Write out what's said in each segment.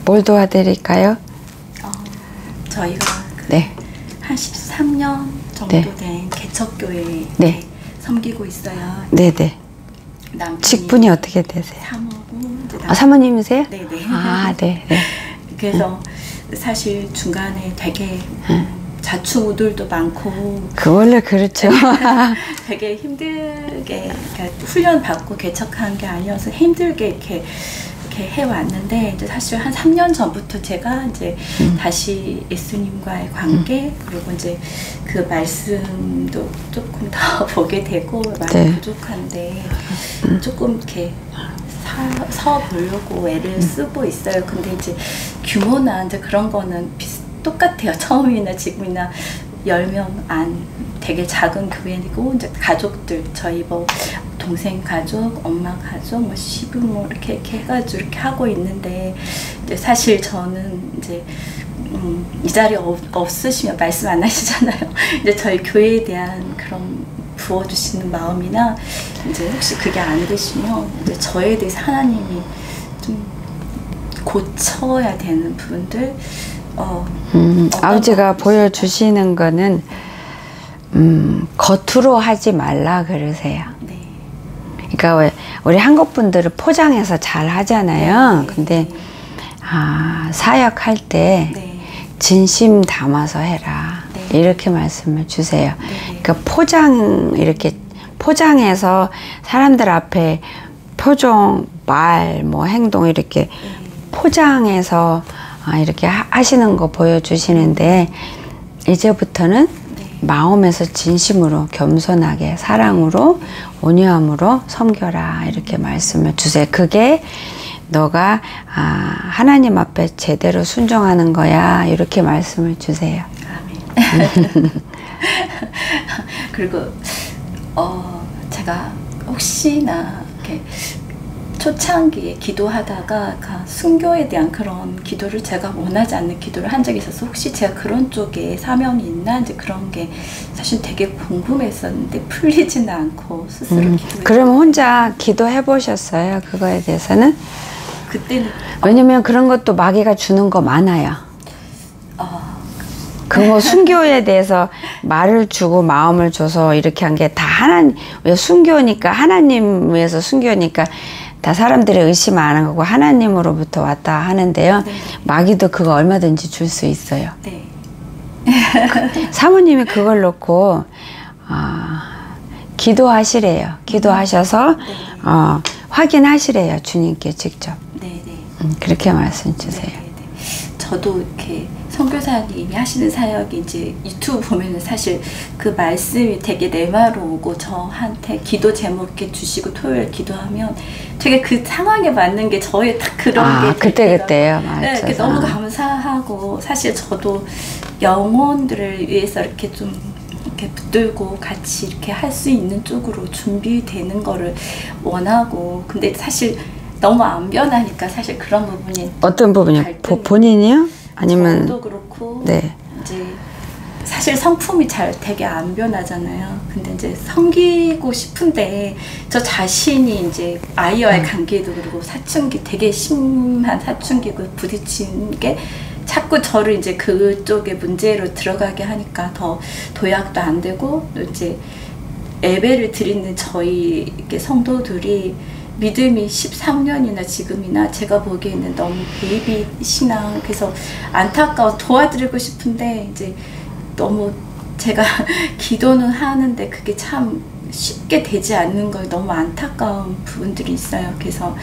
뭘 도와드릴까요? 저희가 네. 한 13년 정도 네. 된 개척교회에 네. 섬기고 있어요. 네네. 직분이 어떻게 되세요? 사모고 사모님이세요? 네네. 아, 네. 네. 그래서 사실 중간에 되게 자충우돌도 많고 원래 그렇죠. 되게 힘들게 훈련 받고 개척한 게 아니어서 힘들게 이렇게 해왔는데 이제 사실 한 3년 전부터 제가 이제 다시 예수님과의 관계 그리고 이제 그 말씀도 조금 더 보게 되고 많이 네. 부족한데 조금 이렇게 서 보려고 애를 쓰고 있어요. 근데 이제 규모나 이제 그런 거는 똑같아요. 처음이나 지금이나 열면 안 되게 작은 교회이고 이제 가족들 저희 뭐 동생 가족, 엄마 가족, 뭐 시부모 이렇게 해가지고 이렇게 하고 있는데 이제 사실 저는 이제 이 자리에 없으시면 말씀 안 하시잖아요. 이제 저희 교회에 대한 그런 부어주시는 마음이나 이제 혹시 그게 안 되시면 이제 저에 대해서 하나님이 좀 고쳐야 되는 부분들 아버지가 보여주시는 거는 겉으로 하지 말라 그러세요. 네. 그러니까 왜 우리 한국 분들은 포장해서 잘 하잖아요. 네. 근데 사역할 때 네. 진심 담아서 해라. 네. 이렇게 말씀을 주세요. 네. 그러니까 이렇게 포장해서 사람들 앞에 표정, 말, 뭐 행동 이렇게 포장해서 이렇게 하시는 거 보여주시는데 이제부터는 마음에서 진심으로 겸손하게 사랑으로 온유함으로 섬겨라 이렇게 말씀을 주세요. 그게 너가 하나님 앞에 제대로 순종하는 거야 이렇게 말씀을 주세요. 아멘. 그리고 제가 혹시나 이렇게 초창기에 기도하다가 순교에 대한 그런 기도를 제가 원하지 않는 기도를 한 적이 있어서 혹시 제가 그런 쪽에 사명이 있나 이제 그런 게 사실 되게 궁금했었는데 풀리지는 않고 스스로 기도해. 그럼 혼자 기도해 보셨어요? 그거에 대해서는? 그때는 왜냐면 그런 것도 마귀가 주는 거 많아요. 그 뭐 순교에 대해서 말을 주고 마음을 줘서 이렇게 한 게 다 왜 순교니까 하나님 위해서 순교니까 다 사람들이 의심 안 하는 거고 하나님으로부터 왔다 하는데요. 네. 마귀도 그거 얼마든지 줄 수 있어요. 네. 사모님이 그걸 놓고 기도하시래요. 기도하셔서 확인하시래요. 주님께 직접. 네, 네. 그렇게 말씀 주세요. 네, 네. 저도 이렇게 선교사님이 하시는 사역이 이제 유튜브 보면은 사실 그 말씀이 되게 내마로 오고 저한테 기도 제목 이렇게 주시고 토요일 기도하면 되게 그 상황에 맞는 게 저의 딱 그런 게 그때요. 네, 이렇게 너무 감사하고 사실 저도 영혼들을 위해서 이렇게 좀 이렇게 붙들고 같이 이렇게 할 수 있는 쪽으로 준비되는 거를 원하고 근데 사실 너무 안 변하니까 사실 그런 부분이 어떤 부분이요? 본인이요? 아니면 저도 그렇고 네. 이제 사실 성품이 잘 되게 안 변하잖아요. 근데 이제 섬기고 싶은데 저 자신이 이제 아이와의 관계도 그리고 사춘기 되게 심한 사춘기고 부딪히는 게 자꾸 저를 이제 그쪽의 문제로 들어가게 하니까 더 도약도 안 되고 또 이제 예배를 드리는 저희 이렇게 성도들이 믿음이 13년이나 지금이나 제가 보기에는 너무 베이비 신앙 그래서 안타까워 도와드리고 싶은데 이제 너무 제가 기도는 하는데 그게 참 쉽게 되지 않는 거 너무 안타까운 부분들이 있어요. 그래서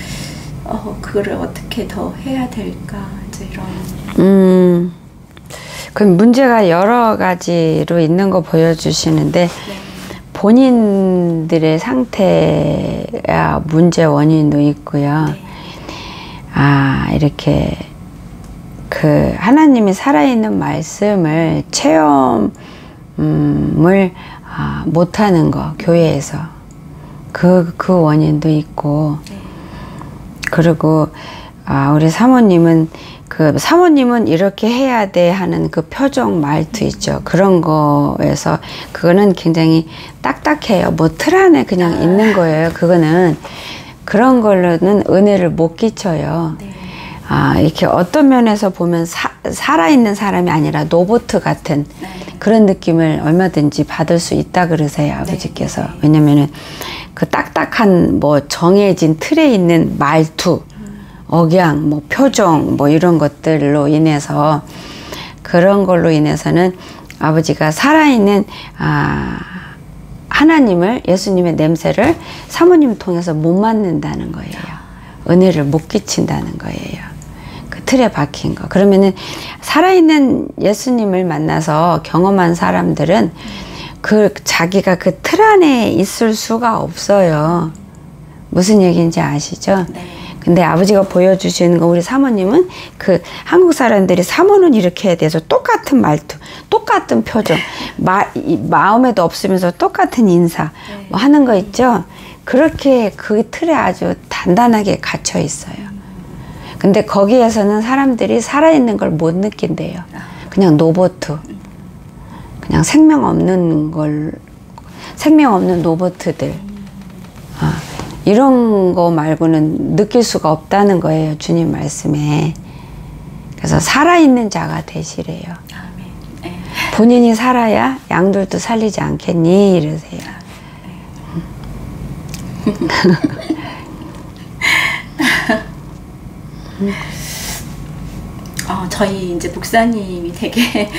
그거를 어떻게 더 해야 될까 이제 이런. 그 문제가 여러 가지로 있는 거 보여주시는데. 네. 본인들의 상태야 문제 원인도 있고요. 네. 이렇게 그 하나님이 살아있는 말씀을 체험을 못하는 거 교회에서 그 원인도 있고 네. 그리고 우리 사모님은 사모님은 이렇게 해야 돼 하는 그 표정 말투 있죠. 그런 거에서 그거는 굉장히 딱딱해요. 뭐 틀 안에 그냥 있는 거예요. 그거는 그런 걸로는 은혜를 못 끼쳐요. 네. 이렇게 어떤 면에서 보면 살아있는 사람이 아니라 로봇 같은 네. 그런 느낌을 얼마든지 받을 수 있다 그러세요, 아버지께서. 네. 왜냐면은 그 딱딱한 뭐 정해진 틀에 있는 말투, 억양, 뭐 표정, 뭐 이런 것들로 인해서 그런 걸로 인해서는 아버지가 살아있는 하나님을, 예수님의 냄새를 사모님 통해서 못 맡는다는 거예요. 은혜를 못 끼친다는 거예요. 그 틀에 박힌 거. 그러면은 살아있는 예수님을 만나서 경험한 사람들은 자기가 그 틀 안에 있을 수가 없어요. 무슨 얘기인지 아시죠? 네. 근데 아버지가 보여주시는 거, 우리 사모님은 그 한국 사람들이 사모는 이렇게 해야 돼서 똑같은 말투, 똑같은 표정, 마음에도 없으면서 똑같은 인사 뭐 하는 거 있죠? 그렇게 그 틀에 아주 단단하게 갇혀 있어요. 근데 거기에서는 사람들이 살아있는 걸 못 느낀대요. 그냥 노보트, 그냥 생명 없는 로봇들. 이런 거 말고는 느낄 수가 없다는 거예요, 주님 말씀에. 그래서 살아있는 자가 되시래요. 아멘. 네. 본인이 살아야 양들도 살리지 않겠니? 이러세요. 저희 이제 목사님이 되게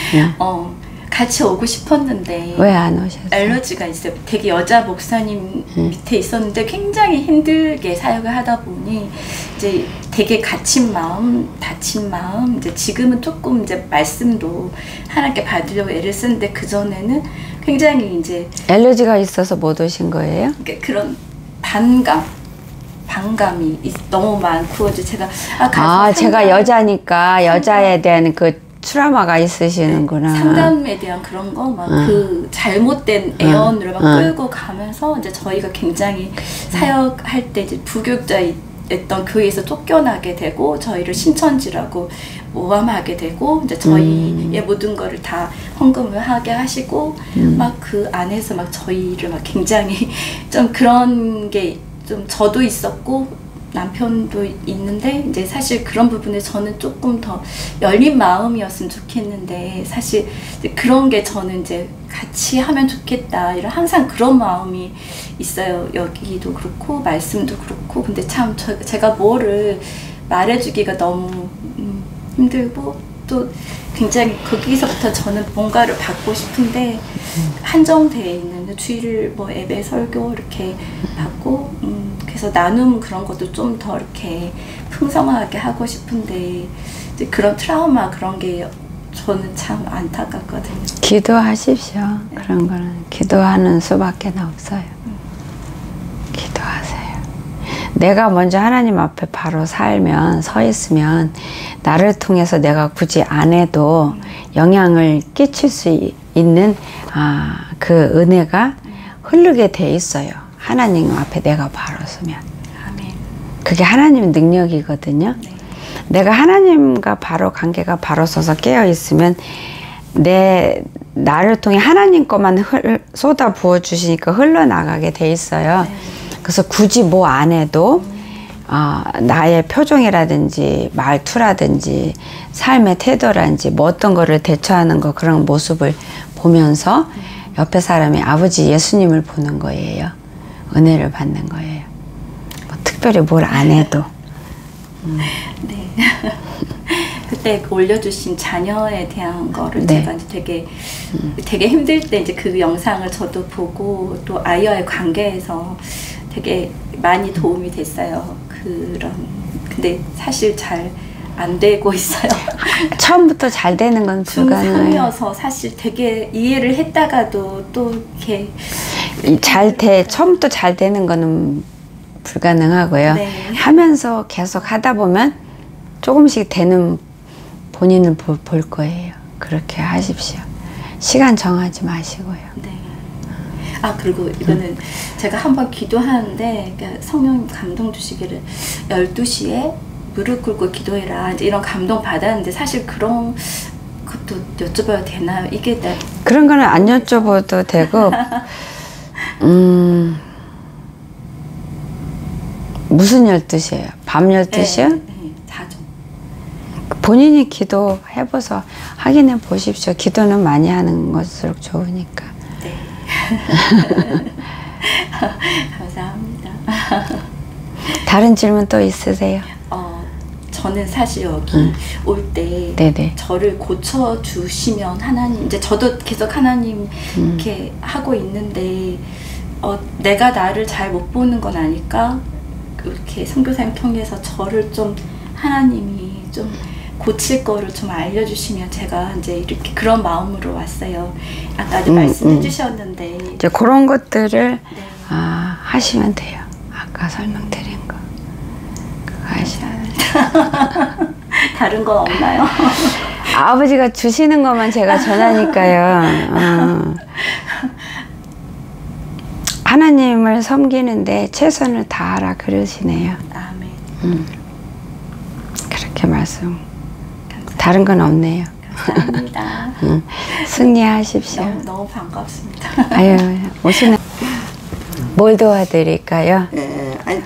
같이 오고 싶었는데 왜 안 오셨어요? 알러지가 있어요. 되게 여자 목사님 밑에 있었는데 굉장히 힘들게 사역을 하다 보니 이제 되게 다친 마음, 이제 지금은 조금 이제 말씀도 하나님께 받으려고 애를 쓰는데 그 전에는 굉장히 이제 알러지가 있어서 못 오신 거예요? 그런 반감이 너무 많고 이제 제가 제가 여자니까 여자에 대한 그 트라우마가 있으시는구나. 상담에 대한 그런 거 막 그 잘못된 애언으로 막 끌고 가면서 이제 저희가 굉장히 사역할 때 이제 부교육자였던 교회에서 쫓겨나게 되고 저희를 신천지라고 모함하게 되고 이제 저희의 모든 거를 다 헌금을 하게 하시고 막 그 안에서 막 저희를 막 굉장히 좀 그런 게 좀 저도 있었고 남편도 있는데 이제 사실 그런 부분에 저는 조금 더 열린 마음이었으면 좋겠는데 사실 이제 그런 게 저는 이제 같이 하면 좋겠다 이런 항상 그런 마음이 있어요. 여기도 그렇고 말씀도 그렇고 근데 참 제가 뭐를 말해주기가 너무 힘들고 또 굉장히 거기서부터 저는 뭔가를 받고 싶은데 한정되어 있는 주일 뭐 예배 설교 이렇게 받고 그래서 나눔 그런 것도 좀 더 이렇게 풍성하게 하고 싶은데 이제 그런 트라우마 그런 게 저는 참 안타깝거든요. 기도하십시오. 그런 거는 기도하는 수밖에 없어요. 기도하세요. 내가 먼저 하나님 앞에 바로 살면 서 있으면 나를 통해서 내가 굳이 안 해도 영향을 끼칠 수 있는 그 은혜가 흐르게 돼 있어요. 하나님 앞에 내가 바로 서면. 아멘. 그게 하나님의 능력이거든요. 네. 내가 하나님과 바로 관계가 바로 서서 깨어 있으면 나를 통해 하나님 것만 쏟아 부어 주시니까 흘러나가게 돼 있어요. 네. 그래서 굳이 뭐 안 해도 나의 표정이라든지 말투라든지 삶의 태도라든지 뭐 어떤 거를 대처하는 거 그런 모습을 보면서 옆에 사람이 아버지 예수님을 보는 거예요. 은혜를 받는 거예요. 뭐 특별히 뭘 안 해도. 네. 그때 올려주신 자녀에 대한 거를 네. 제가 이제 되게 힘들 때 이제 그 영상을 저도 보고 또 아이와의 관계에서 되게 많이 도움이 됐어요. 근데 사실 잘 안 되고 있어요. 처음부터 잘 되는 건 불가능해요. 중3이어서 사실 되게 이해를 했다가도 또 이렇게 처음부터 잘 되는 거는 불가능하고요. 네. 하면서 계속 하다 보면 조금씩 되는 본인을 볼 거예요. 그렇게 하십시오. 시간 정하지 마시고요. 네. 그리고 이거는 제가 한번 기도하는데 그러니까 성령 감동 주시기를 12시에 무릎 꿇고 기도해라 이제 이런 감동 받았는데 사실 그런 것도 여쭤봐도 되나요? 이게 그런 거는 안 여쭤봐도 되고 무슨 12시예요? 밤 12시요? 네, 자정. 본인이 기도해보서 확인해 보십시오. 기도는 많이 하는 것일수록 좋으니까. 네. 감사합니다. 다른 질문 또 있으세요? 저는 사실 여기 올 때 저를 고쳐주시면 하나님, 이제 저도 계속 하나님 이렇게 하고 있는데 내가 나를 잘 못 보는 건 아닐까? 이렇게 선교사님 통해서 저를 좀 하나님이 좀 고칠 거를 좀 알려주시면 제가 이제 이렇게 그런 마음으로 왔어요. 아까도 말씀해 주셨는데 이제 그런 것들을 하시면 돼요. 아까 설명드린 거 그거 하시면 다른 건 없나요? 아버지가 주시는 것만 제가 전하니까요. 하나님을 섬기는데 최선을 다하라 그러시네요. 아멘. 그렇게 말씀. 다른 건 없네요. 감사합니다. 승리하십시오. 너무 반갑습니다. 아유, 오시는 뭘 도와드릴까요? 예, 아니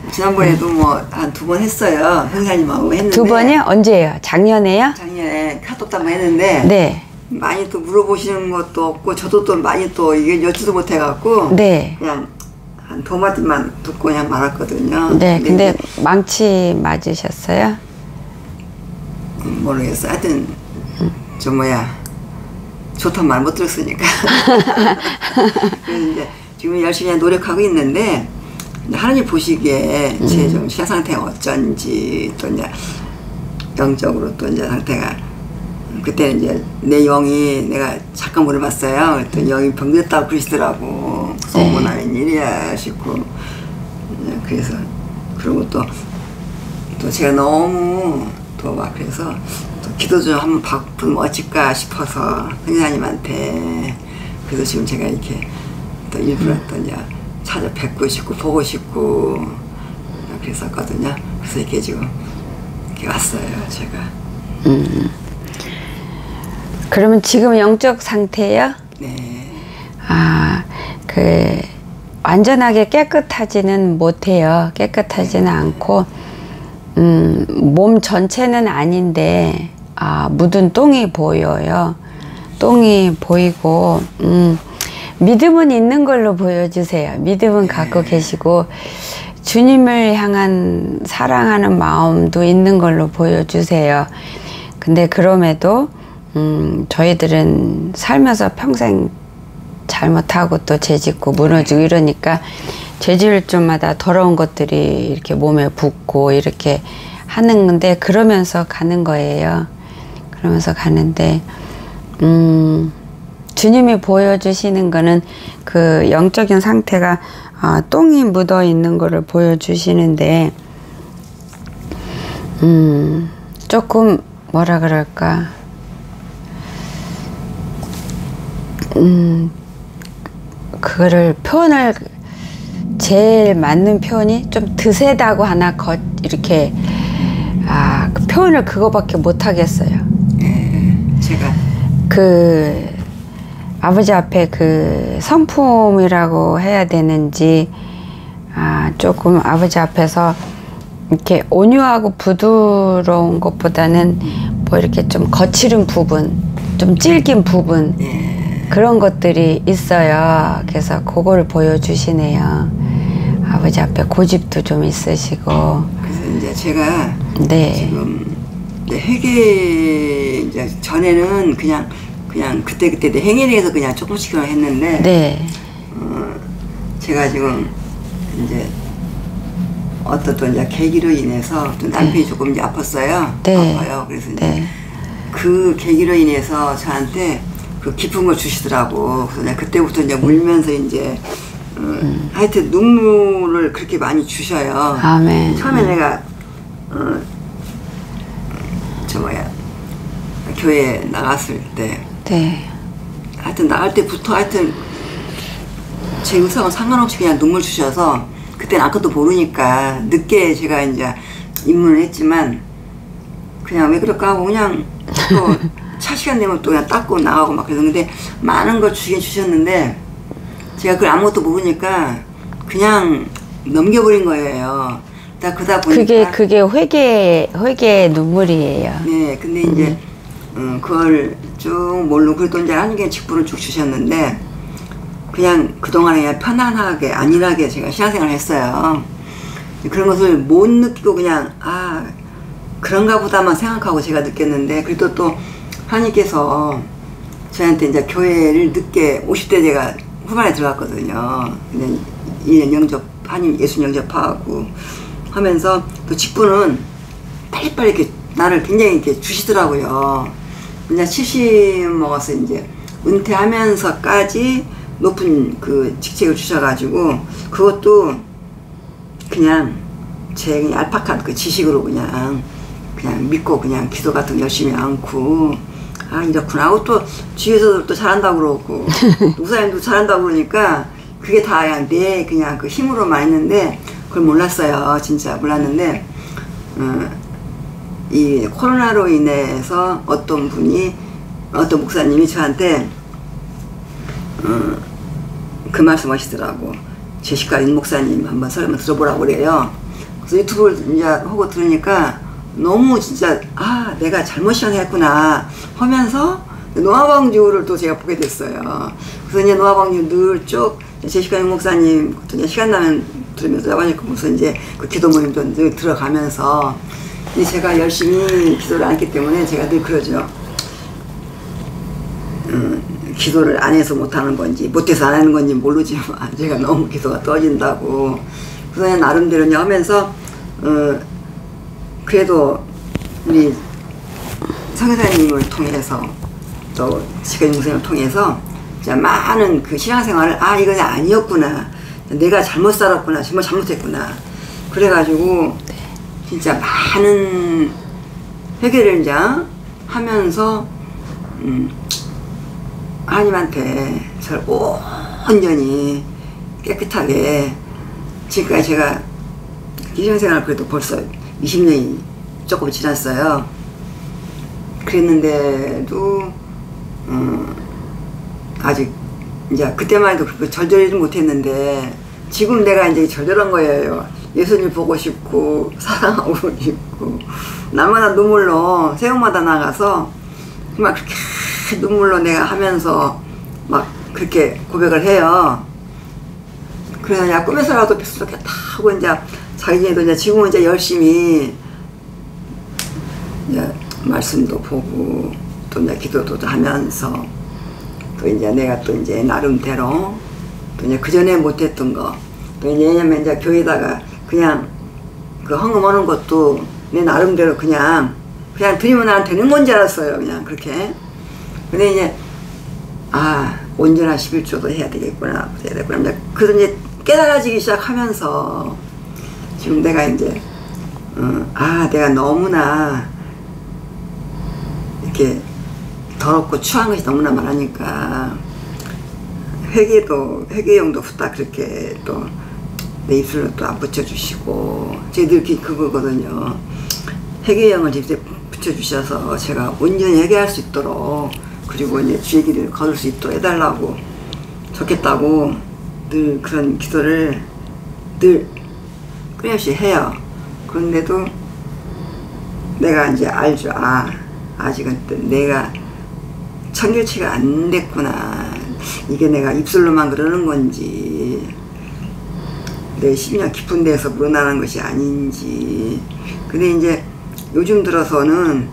지난번에도 뭐 한 2번 했어요. 형사님하고 했는데. 2번이요? 언제요? 작년에요? 작년에 카톡도 한번 했는데. 네. 많이 또 물어보시는 것도 없고 저도 또 많이 또 이게 여쭈도 못해갖고. 네. 그냥 한 2마디만 듣고 그냥 말았거든요. 네, 근데 망치 맞으셨어요? 모르겠어. 하여튼 저 뭐야 좋단 말 못 들었으니까. 그래서 이제 지금 열심히 노력하고 있는데 하나님 보시기에 제 좀 시야 상태가 어쩐지 또 이제 영적으로 또 이제 상태가 그때는 이제 내 영이 내가 잠깐 물어봤어요. 그랬더니 영이 병들었다고 그러시더라고. 어머나 웬일이야 싶고 그래서 그리고 또 제가 너무 또 막 그래서 또 기도 좀 한번 받으면 어쩔까 싶어서 선생님한테 그래서 지금 제가 이렇게 또 일부러 또 이제 찾아뵙고 싶고 보고 싶고 그랬었거든요. 그래서 이렇게 지금 이렇게 왔어요, 제가. 그러면 지금 영적 상태요? 네. 완전하게 깨끗하지는 못해요. 깨끗하지는 않고, 몸 전체는 아닌데, 묻은 똥이 보여요. 똥이 보이고, 믿음은 있는 걸로 보여주세요. 믿음은 갖고 계시고, 주님을 향한 사랑하는 마음도 있는 걸로 보여주세요. 근데 그럼에도, 저희들은 살면서 평생 잘못하고 또 죄짓고 무너지고 이러니까 죄질 때마다 더러운 것들이 이렇게 몸에 붙고 이렇게 하는 건데 그러면서 가는 거예요. 그러면서 가는데 주님이 보여주시는 거는 그 영적인 상태가 똥이 묻어 있는 거를 보여주시는데 조금 뭐라 그럴까 그거를 표현을 제일 맞는 표현이 좀 드세다고 하나 이렇게 그 표현을 그거밖에 못 하겠어요. 제가 그 아버지 앞에 그 성품이라고 해야 되는지 조금 아버지 앞에서 이렇게 온유하고 부드러운 것보다는 뭐 이렇게 좀 거칠은 부분, 좀 질긴 부분 그런 것들이 있어요. 그래서 그걸 보여주시네요. 아버지 앞에 고집도 좀 있으시고. 그래서 이제 제가 네. 지금 이제 회계 이제 전에는 그냥 그때 내 행위에 대해서 그냥 조금씩 했는데 네. 제가 지금 이제 어떤 또 이제 계기로 인해서 또 남편이 조금 이제 아팠어요. 네. 아파요. 그래서 이제 그 계기로 인해서 저한테 그 깊은 걸 주시더라고. 그래서 내가 그때부터 이제 울면서 이제 하여튼 눈물을 그렇게 많이 주셔요. 아멘. 처음에 내가 교회 나갔을 때 하여튼 나갈 때부터 하여튼 제 의사와 상관없이 그냥 눈물 주셔서 그때는 아무것도 모르니까 늦게 제가 이제 입문을 했지만 그냥 왜 그럴까 하고 그냥 또 차 시간 되면 또 그냥 닦고 나가고 막 그랬는데 많은 걸 주긴 주셨는데 제가 그걸 아무것도 모르니까 그냥 넘겨버린 거예요. 다 그러다 보니까 그게 회개의 눈물이에요. 네, 근데 이제 그걸 쭉 모르고 그래도 이제 하나님께 직분을 쭉 주셨는데 그냥 그동안에 그냥 편안하게 안일하게 제가 신앙생활을 했어요. 그런 것을 못 느끼고 그냥 그런가 보다만 생각하고 제가 느꼈는데 그래도 또 하나님께서 저한테 이제 교회를 늦게 50대 제가 후반에 들어갔거든요. 그냥 1년 영접, 한임 예수 영접하고 하면서 또 직분은 빨리빨리 이렇게 나를 굉장히 이렇게 주시더라고요. 그냥 70 먹어서 이제 은퇴하면서까지 높은 그 직책을 주셔가지고 그것도 그냥 제 그냥 알파카 그 지식으로 그냥 믿고 그냥 기도 같은 거 열심히 않고 이렇구나 하고 또 주위에서도 또 잘한다고 그러고 우사님도 잘한다고 그러니까 그게 다 그냥 그 힘으로만 했는데 그걸 몰랐어요. 진짜 몰랐는데 이 코로나로 인해서 어떤 목사님이 저한테 그 말씀 하시더라고. 제시카 윤 목사님 한번 설명 들어보라고 그래요. 그래서 유튜브를 이제 하고 들으니까 너무 진짜 내가 잘못 시작했구나 하면서 노아방주를 또 제가 보게 됐어요. 그래서 이제 노아방주 늘 쭉 제시카 윤 목사님 이제 시간 나면 들으면서 무슨 이제 그 기도 모임도 늘 들어가면서 제가 열심히 기도를 안 했기 때문에 제가 늘 그러죠. 기도를 안 해서 못하는 건지 못해서 안 하는 건지 모르지만 제가 너무 기도가 떠진다고 그래서 나름대로 하면서 그래도 우리 성교사님을 통해서 또 지금 동생을 통해서 진짜 많은 그 신앙생활을 이건 아니었구나 내가 잘못 살았구나 정말 잘못했구나 그래가지고 진짜 많은 회개를 이제 하면서 하나님한테 저를 온전히 깨끗하게 지금까지 제가 기존생활 그래도 벌써 20년이 조금 지났어요. 그랬는데도 아직 이제 그때만 해도 그렇게 절절하지 못했는데 지금 내가 이제 절절한 거예요. 예수님 보고 싶고 사랑하고 싶고 날마다 눈물로 새벽마다 나가서 막 그렇게 눈물로 내가 하면서 막 그렇게 고백을 해요. 그래서 그냥 꿈에서라도 뱃속에 다 하고 이제 자기네도 이제 지금은 이제 열심히 이제 말씀도 보고 또 이제 기도도 하면서 또 이제 내가 또 이제 나름대로 또 이제 그 전에 못했던 거 또 왜냐면 이제 교회다가 그냥 그 헌금하는 것도 내 나름대로 그냥 드리면 안 되는 건 줄 알았어요. 그냥 그렇게. 근데 이제 온전한 11조도 해야 되겠구나. 그래서 이제 깨달아지기 시작하면서 지금 내가 이제 내가 너무나 이렇게 더럽고 추한 것이 너무나 많으니까 회개용도 후딱 그렇게 또 내 입술로 또 안 붙여주시고 저희들 그거거든요. 회개용을 직접 붙여주셔서 제가 온전히 회개할 수 있도록 그리고 이제 주의 길을 걸을 수 있도록 해달라고 좋겠다고 늘 그런 기도를 늘 끊임없이 해요. 그런데도 내가 이제 알죠. 아직은 내가 청결치가 안 됐구나. 이게 내가 입술로만 그러는 건지 내 심령 깊은 데서 물어나는 것이 아닌지. 근데 이제 요즘 들어서는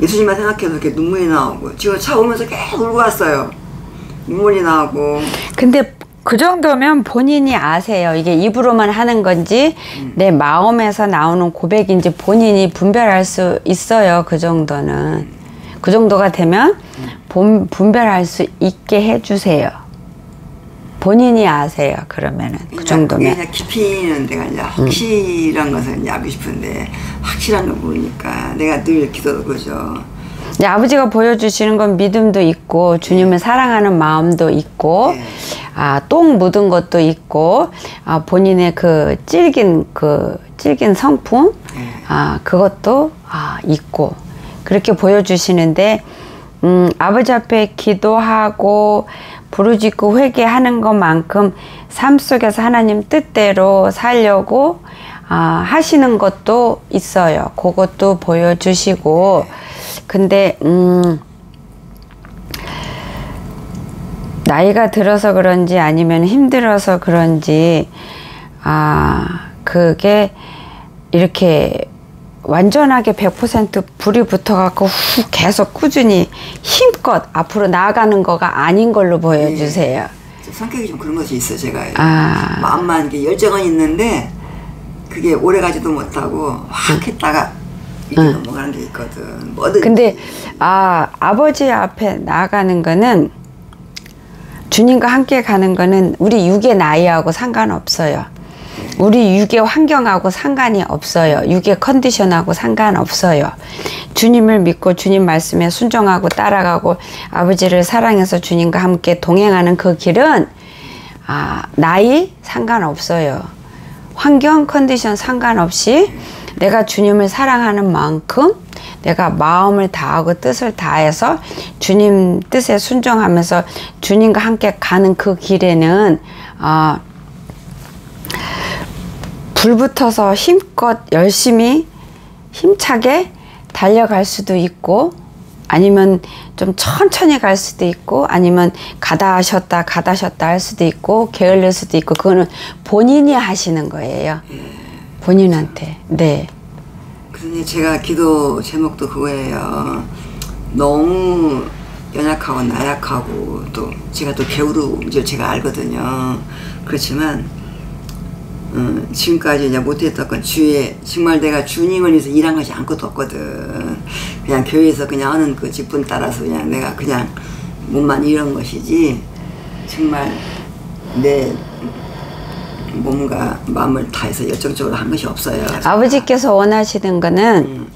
예수님만 생각해도 이렇게 눈물이 나오고 지금 차 오면서 계속 울고 왔어요. 눈물이 나오고. 근데 그 정도면 본인이 아세요. 이게 입으로만 하는 건지 내 마음에서 나오는 고백인지 본인이 분별할 수 있어요. 그 정도는. 그 정도가 되면 분별할 수 있게 해주세요. 본인이 아세요. 그러면은 그 정도면. 그냥 깊이는 내가 이제 확실한 것을 이제 알고 싶은데 확실한 걸 모르니까 내가 늘 기도도 그러죠. 이제 아버지가 보여주시는 건 믿음도 있고 주님을 사랑하는 마음도 있고 똥 묻은 것도 있고 본인의 그 질긴 성품 그것도 있고 그렇게 보여주시는데 아버지 앞에 기도하고 부르짖고 회개하는 것만큼 삶 속에서 하나님 뜻대로 살려고 하시는 것도 있어요. 그것도 보여주시고. 근데 나이가 들어서 그런지 아니면 힘들어서 그런지 그게 이렇게 완전하게 100% 불이 붙어갖고 계속 꾸준히 힘껏 앞으로 나아가는 거가 아닌 걸로 보여주세요. 성격이 좀 그런 것이 있어요. 제가 마음만 이렇게 열정은 있는데 그게 오래가지도 못하고 확 했다가 이게 넘어가는 게 있거든. 뭐든지. 근데 아버지 앞에 나아가는 거는 주님과 함께 가는 거는 우리 육의 나이하고 상관없어요. 우리 육의 환경하고 상관이 없어요. 육의 컨디션하고 상관없어요. 주님을 믿고 주님 말씀에 순종하고 따라가고 아버지를 사랑해서 주님과 함께 동행하는 그 길은 나이 상관없어요. 환경 컨디션 상관없이 내가 주님을 사랑하는 만큼 내가 마음을 다하고 뜻을 다해서 주님 뜻에 순종하면서 주님과 함께 가는 그 길에는 불 붙어서 힘껏 열심히 힘차게 달려갈 수도 있고 아니면 좀 천천히 갈 수도 있고 아니면 가다 쉬었다 할 수도 있고 게을릴 수도 있고 그거는 본인이 하시는 거예요. 본인한테. 네. 그래서 제가 기도 제목도 그거예요. 너무 연약하고 나약하고 또 제가 또 게으른 줄 제가 알거든요. 그렇지만 지금까지 이제 못했던 건 주에 정말 내가 주님을 위해서 일한 것이 아무것도 없거든. 그냥 교회에서 그냥 하는 그 직분 따라서 그냥 내가 그냥 몸만 이런 것이지 정말 내 몸과 마음을 다해서 열정적으로 한 것이 없어요. 아버지께서 원하시는 거는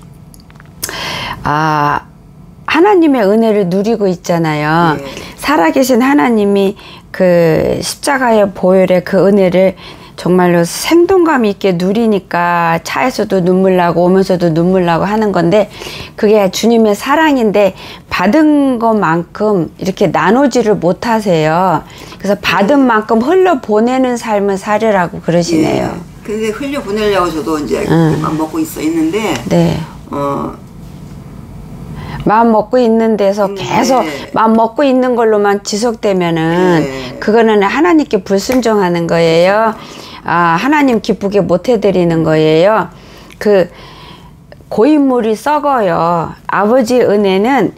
하나님의 은혜를 누리고 있잖아요. 네. 살아계신 하나님이 그 십자가의 보혈의 그 은혜를 정말로 생동감 있게 누리니까 차에서도 눈물 나고 오면서도 눈물 나고 하는 건데 그게 주님의 사랑인데 받은 것만큼 이렇게 나누지를 못하세요. 그래서 받은 만큼 흘려보내는 삶을 살으라고 그러시네요. 예. 근데 흘려보내려고 저도 이제 마음 먹고 있는데 네. 마음 먹고 있는 데서 계속 마음 먹고 있는 걸로만 지속되면은 그거는 하나님께 불순종하는 거예요. 하나님 기쁘게 못 해드리는 거예요. 그 고인물이 썩어요. 아버지 은혜는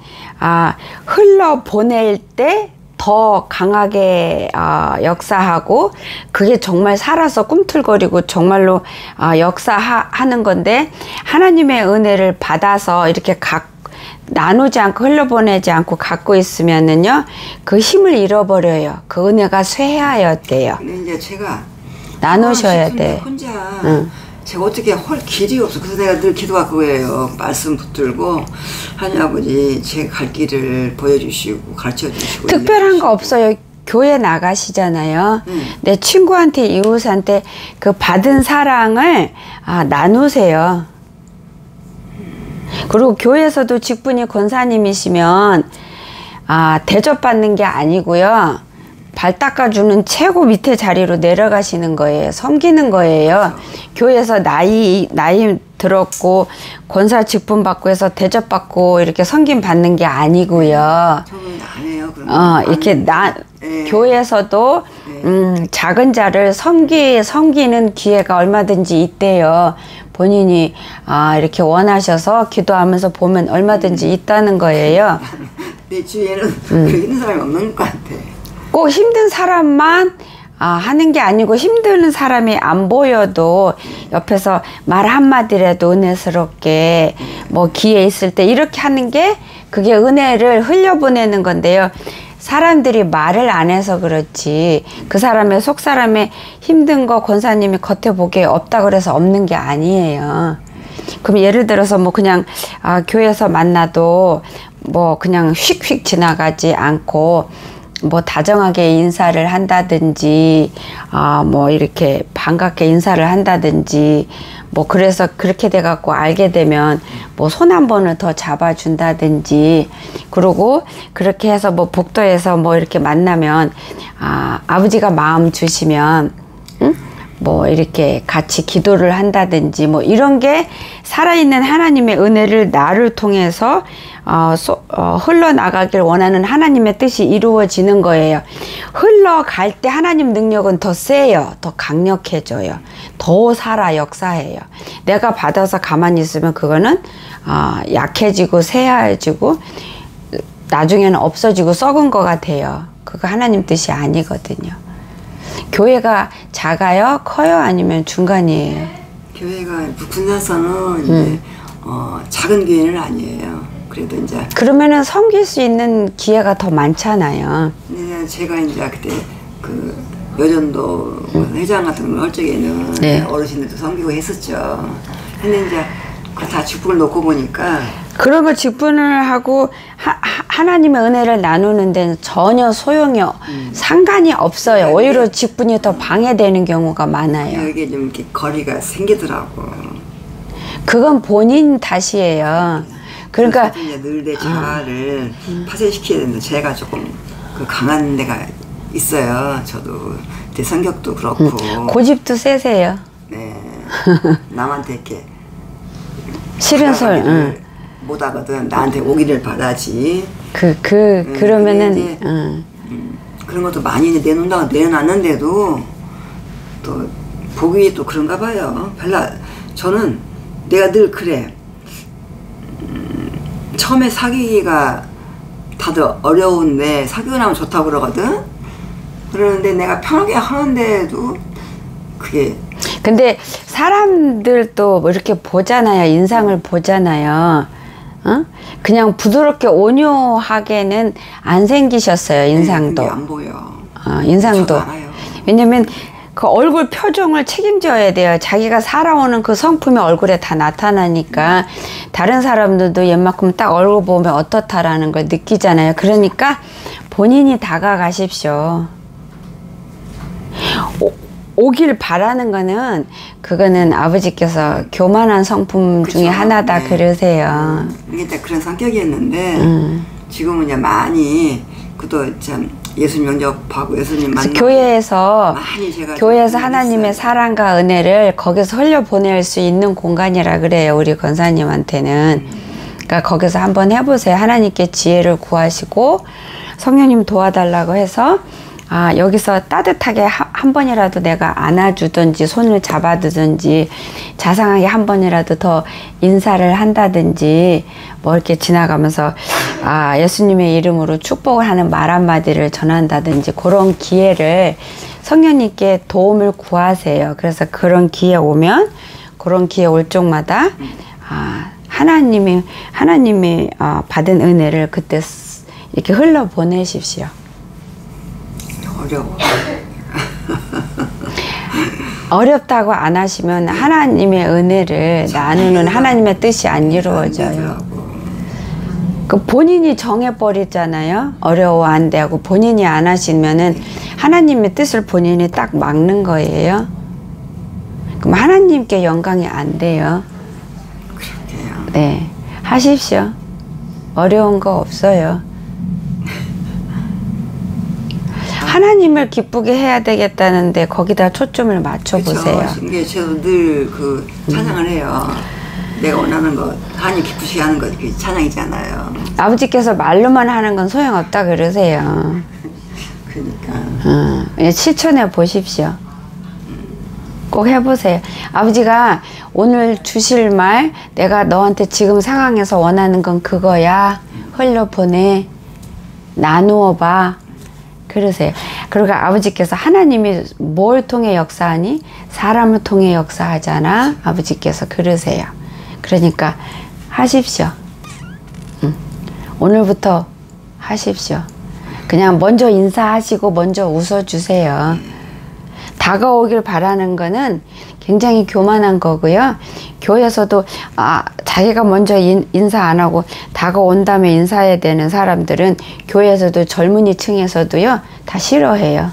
흘러 보낼 때 더 강하게 역사하고 그게 정말 살아서 꿈틀거리고 정말로 역사하는 건데 하나님의 은혜를 받아서 이렇게 나누지 않고 흘려보내지 않고 갖고 있으면은요 그 힘을 잃어버려요. 그 은혜가 쇠하였대요. 근데 이제 제가 나누셔야 돼. 혼자 제가 어떻게 할 길이 없어. 그래서 내가 늘 기도가 그거예요. 말씀 붙들고 하나님 아버지 제 갈 길을 보여주시고 가르쳐주시고 특별한 거 없어요. 교회 나가시잖아요. 내 친구한테 이웃한테 그 받은 사랑을 나누세요. 그리고 교회에서도 직분이 권사님이시면 대접받는 게 아니고요. 발 닦아주는 최고 밑에 자리로 내려가시는 거예요. 섬기는 거예요. 교회에서 나이 들었고 권사 직분 받고 해서 대접받고 이렇게 섬김 받는 게 아니고요. 저는 안 해요. 그런 이렇게 교회에서도 작은 자를 섬기는 기회가 얼마든지 있대요. 본인이 이렇게 원하셔서 기도하면서 보면 얼마든지 있다는 거예요. 내 주위에는 그렇게 있는 사람이 없는 것 같아. 꼭 힘든 사람만 하는 게 아니고 힘든 사람이 안 보여도 옆에서 말 한마디라도 은혜스럽게 뭐 기회 있을 때 이렇게 하는 게 그게 은혜를 흘려보내는 건데요. 사람들이 말을 안 해서 그렇지 그 사람의 속 사람의 힘든 거 권사님이 겉에 보기에 없다 그래서 없는 게 아니에요. 그럼 예를 들어서 뭐 그냥 교회에서 만나도 뭐 그냥 휙휙 지나가지 않고 뭐 다정하게 인사를 한다든지 뭐 이렇게 반갑게 인사를 한다든지 뭐 그래서 그렇게 돼 갖고 알게 되면 뭐 손 한 번을 더 잡아준다든지 그러고 그렇게 해서 뭐 복도에서 뭐 이렇게 만나면 아버지가 마음 주시면 뭐 이렇게 같이 기도를 한다든지 뭐 이런 게 살아있는 하나님의 은혜를 나를 통해서 흘러나가길 원하는 하나님의 뜻이 이루어지는 거예요. 흘러갈 때 하나님 능력은 더 세요. 더 강력해져요. 더 살아 역사해요. 내가 받아서 가만히 있으면 그거는 약해지고 쇠해지고 나중에는 없어지고 썩은 것 같아요. 그거 하나님 뜻이 아니거든요. 교회가 작아요? 커요? 아니면 중간이에요? 교회가 군산서는 이제 작은 교회는 아니에요. 그래도 이제 그러면은 섬길 수 있는 기회가 더 많잖아요. 근데 제가 이제 그때 그 여전도 회장 같은 걸 할 적에는 네. 어르신들도 섬기고 했었죠. 근데 이제 그 다 직분을 놓고 보니까 그런 거 직분을 하고 하나님의 은혜를 나누는 데는 전혀 소용이 상관이 없어요. 오히려 직분이 더 방해되는 경우가 많아요. 이게 좀 이렇게 거리가 생기더라고. 그건 본인 탓이에요. 그러니까 이제 늘 내 자아를 파쇄시켜야 되는데 제가 조금 그 강한 데가 있어요. 저도 제 성격도 그렇고 고집도 세세요. 네 남한테 이렇게 싫은 소리. 못하거든. 나한테 오기를 바라지. 그러면은 이제, 그런 것도 많이 내놓는다고 내놨는데도 또 보기 또 그런가 봐요. 저는 내가 늘 그래. 처음에 사귀기가 다들 어려운데 사귀고 나면 좋다고 그러거든. 그러는데 내가 편하게 하는데도 그게 근데 사람들도 뭐 이렇게 보잖아요. 인상을 보잖아요. 그냥 부드럽게 온유하게는 안 생기셨어요. 인상도. 네, 안 보여. 인상도. 왜냐면 그 얼굴 표정을 책임져야 돼요. 자기가 살아오는 그 성품이 얼굴에 다 나타나니까 다른 사람들도 얘만큼 딱 얼굴 보면 어떻다라는 걸 느끼잖아요. 그러니까 본인이 다가가십시오. 오길 바라는 거는 그거는 아버지께서 교만한 성품 그쵸? 중에 하나다 네. 그러세요. 이게 딱 그런 성격이었는데 지금은 이제 많이 그도 참 예수님 영접하고 예수님 만나고 교회에서 많이 제가 교회에서 하나님의 사랑과 은혜를 거기서 흘려보낼 수 있는 공간이라 그래요. 우리 권사님한테는. 그러니까 거기서 한번 해보세요. 하나님께 지혜를 구하시고 성령님 도와달라고 해서 여기서 따뜻하게 한 번이라도 내가 안아주든지 손을 잡아두든지 자상하게 한 번이라도 더 인사를 한다든지 뭐 이렇게 지나가면서 예수님의 이름으로 축복을 하는 말 한마디를 전한다든지 그런 기회를 성령님께 도움을 구하세요. 그래서 그런 기회 오면 그런 기회 올 쪽마다 하나님이 받은 은혜를 그때 이렇게 흘러 보내십시오. 어려워. 어렵다고 안 하시면 하나님의 은혜를 나누는 하나님의 뜻이 안 이루어져요. 그 본인이 정해버리잖아요. 어려워 안 돼 하고 본인이 안 하시면은 하나님의 뜻을 본인이 딱 막는 거예요. 그럼 하나님께 영광이 안 돼요. 그렇게요. 네, 하십시오. 어려운 거 없어요. 하나님을 기쁘게 해야 되겠다는데 거기다 초점을 맞춰보세요. 이게 저도 늘 그 찬양을 해요. 내가 원하는 거 하나님 기쁘시게 하는 거 그 찬양이잖아요. 아버지께서 말로만 하는 건 소용없다 그러세요. 그러니까. 실천해 보십시오. 꼭 해보세요. 아버지가 오늘 주실 말 내가 너한테 지금 상황에서 원하는 건 그거야. 흘려보내. 나누어 봐. 그러세요. 그리고 아버지께서 하나님이 뭘 통해 역사하니? 사람을 통해 역사하잖아. 아버지께서 그러세요. 그러니까 하십시오. 오늘부터 하십시오. 그냥 먼저 인사하시고 먼저 웃어주세요. 다가오길 바라는 거는 굉장히 교만한 거고요. 교회에서도 자기가 먼저 인사 안 하고 다가온 다음에 인사해야 되는 사람들은 교회에서도 젊은이 층에서도요 다 싫어해요.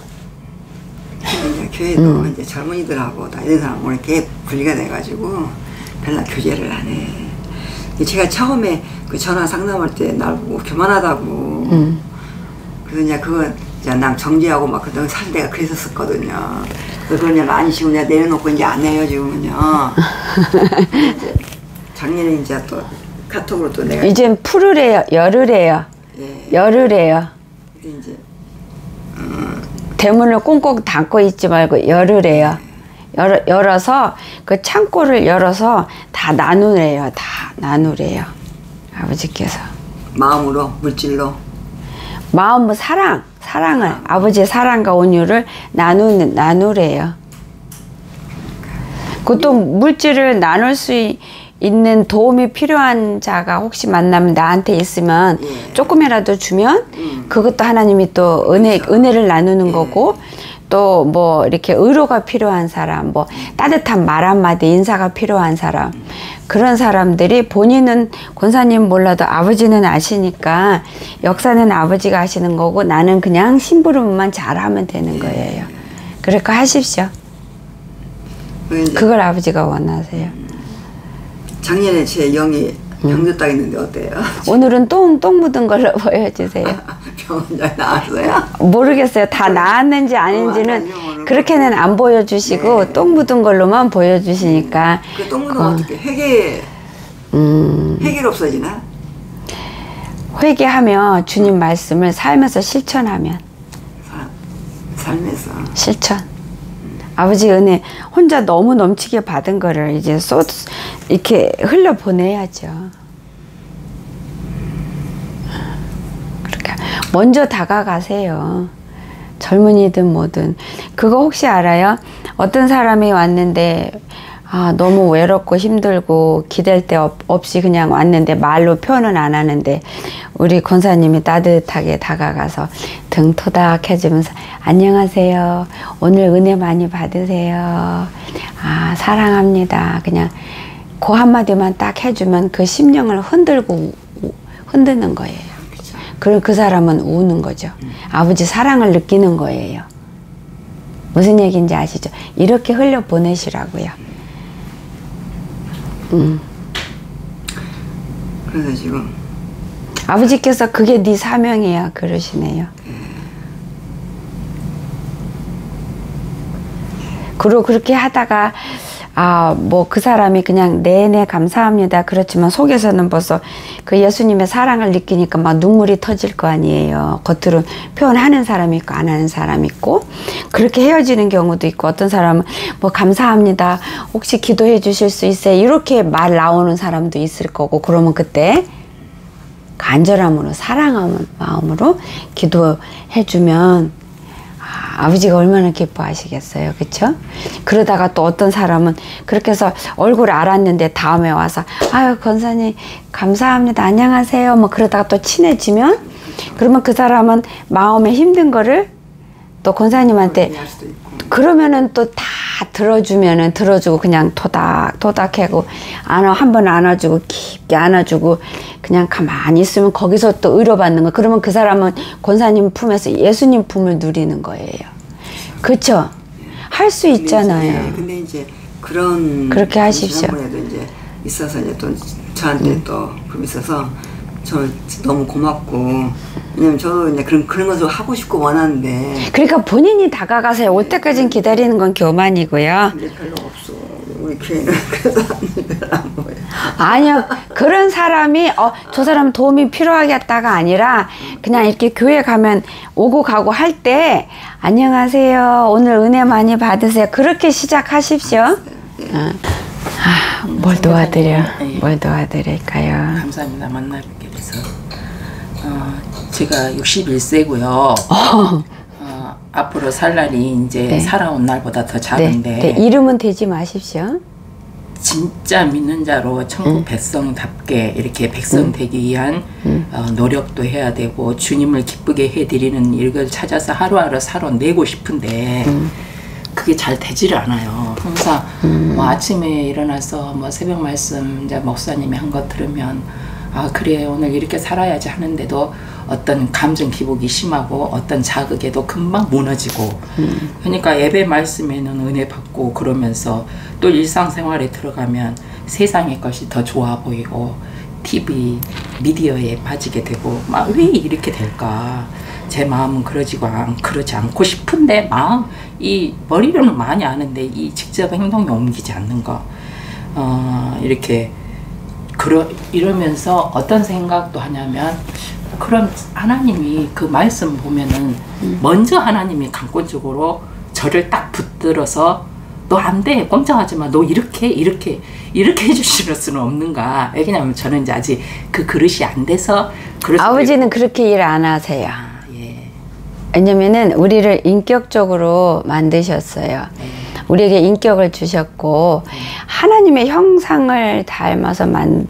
이제 교회도 이제 젊은이들하고 다 이런 사람 오늘 이렇게 분리가 돼가지고 별로 교제를 안 해. 제가 처음에 그 전화 상담할 때 날 보고 교만하다고. 그래서 이제 그거 이제 남 정지하고 막 그때 사실 내가 그랬었거든요. 그걸 이제 많이 지금 내가 내려놓고 이제 안 해요 지금은요. 이제 작년에 이제 또 카톡으로 또 내가 이젠 풀으래요. 열으래요. 예. 열으래요. 근데 이제 대문을 꽁꽁 닫고 있지 말고 열으래요. 열어서 그 창고를 열어서 다 나누래요. 다 나누래요. 아버지께서. 마음으로 물질로 마음으로 사랑을 아버지의 사랑과 온유를 나누래요. 그것도 물질을 나눌 수 있는 도움이 필요한 자가 혹시 만나면 나한테 있으면 예. 조금이라도 주면 그것도 하나님이 또 은혜를 나누는 예. 거고 또 뭐 이렇게 의로가 필요한 사람 뭐 따뜻한 말 한마디 인사가 필요한 사람 그런 사람들이 본인은 권사님 몰라도 아버지는 아시니까 역사는 아버지가 하시는 거고 나는 그냥 심부름만 잘하면 되는 거예요. 그러니까 하십시오. 그걸 아버지가 원하세요. 작년에 제 영이 병도 따겠는데 어때요? 오늘은 똥 묻은 걸로 보여주세요. 병원 잘 나왔어요? 모르겠어요. 다 나았는지 아닌지는 그렇게는 안 보여주시고 네. 똥 묻은 걸로만 보여주시니까 그 똥 묻으면 어떻게 회개로 없어지나? 회개하며 주님 말씀을 삶에서 실천하면 삶에서 실천. 아버지 은혜 혼자 너무 넘치게 받은 거를 이제 이렇게 흘려 보내야죠. 그렇게 먼저 다가가세요. 젊은이든 뭐든. 그거 혹시 알아요? 어떤 사람이 왔는데 너무 외롭고 힘들고 기댈 데 없이 그냥 왔는데 말로 표현은 안 하는데 우리 권사님이 따뜻하게 다가가서 등 토닥 해주면서 안녕하세요. 오늘 은혜 많이 받으세요. 사랑합니다. 그냥 그 한마디만 딱 해주면 그 심령을 흔드는 거예요. 그리고 그 사람은 우는 거죠. 아버지 사랑을 느끼는 거예요. 무슨 얘기인지 아시죠? 이렇게 흘려 보내시라고요. 그래서 지금 아버지께서 그게 네 사명이야 그러시네요. 그리고 그렇게 하다가 뭐 그 사람이 그냥 네네 감사합니다 그렇지만 속에서는 벌써 그 예수님의 사랑을 느끼니까 막 눈물이 터질 거 아니에요. 겉으로 표현하는 사람이 있고 안 하는 사람이 있고 그렇게 헤어지는 경우도 있고 어떤 사람은 뭐 감사합니다 혹시 기도해 주실 수 있어요 이렇게 말 나오는 사람도 있을 거고 그러면 그때 간절함으로 사랑하는 마음으로 기도해 주면 아버지가 얼마나 기뻐하시겠어요. 그쵸? 그러다가 또 어떤 사람은 그렇게 해서 얼굴 알았는데 다음에 와서 아유 권사님 감사합니다 안녕하세요 뭐 그러다가 또 친해지면 그러면 그 사람은 마음에 힘든 거를 또 권사님한테 그러면은 또 다 들어주고 그냥 토닥하고 한번 안아주고 깊게 안아주고 그냥 가만히 있으면 거기서 또 의료받는 거 그러면 그 사람은 권사님 품에서 예수님 품을 누리는 거예요. 그쵸? 할 수 있잖아요. 근데 이제 그렇게 하십시오. 지난번에도 이제 있어서 이제 또 저한테 또 그럼 있어서 저 너무 고맙고 왜냐면 저도 이제 그런 것을 하고 싶고 원하는데 그러니까 본인이 다가가세요. 올 때까지는 기다리는 건 교만이고요. 근데 별로 없어. 우리 교회는 그래서 별로 안 보여. 아니요. 그런 사람이 저 사람 도움이 필요하겠다가 아니라 그냥 이렇게 교회 가면 오고 가고 할 때 안녕하세요. 오늘 은혜 많이 받으세요. 그렇게 시작하십시오. 뭘 도와드려? 뭘 도와드릴까요? 감사합니다. 만나뵙게 돼서. 제가 61세고요. 앞으로 살 날이 이제 네. 살아온 날보다 더 작은데 네. 이름은 대지 마십시오. 진짜 믿는 자로 천국 백성답게 이렇게 백성 되기 위한 노력도 해야 되고 주님을 기쁘게 해드리는 이걸 찾아서 하루하루 살아내고 싶은데 그게 잘 되지를 않아요. 항상 뭐 아침에 일어나서 뭐 새벽 말씀 이제 목사님이 한 거 들으면 그래 오늘 이렇게 살아야지 하는데도 어떤 감정 기복이 심하고 어떤 자극에도 금방 무너지고 그러니까 예배 말씀에는 은혜 받고 그러면서 또 일상생활에 들어가면 세상의 것이 더 좋아 보이고 TV 미디어에 빠지게 되고 막 왜 이렇게 될까 제 마음은 그러지 않고 싶은데 이 머리로는 많이 아는데 이 직접 행동에 옮기지 않는 거. 이렇게 이러면서 어떤 생각도 하냐면, 그럼 하나님이 그 말씀 보면은 먼저 하나님이 강권적으로 저를 딱 붙들어서 너 안 돼, 꼼짝하지 마, 너 이렇게 해주실 수는 없는가. 왜냐면 저는 이제 아직 그 그릇이 안 돼서. 아버지는 그렇게 일 안 하세요. 예. 왜냐면은 우리를 인격적으로 만드셨어요. 우리에게 인격을 주셨고 하나님의 형상을 닮아서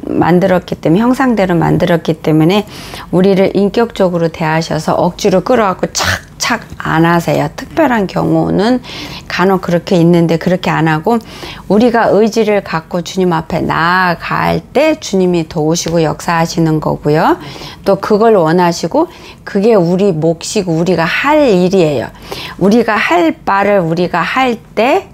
만들었기 때문에, 형상대로 만들었기 때문에 우리를 인격적으로 대하셔서 억지로 끌어갖고 착착 안 하세요. 특별한 경우는 간혹 그렇게 있는데 그렇게 안 하고, 우리가 의지를 갖고 주님 앞에 나아갈 때 주님이 도우시고 역사하시는 거고요. 또 그걸 원하시고 그게 우리 몫이고 우리가 할 일이에요. 우리가 할 바를 우리가 할 때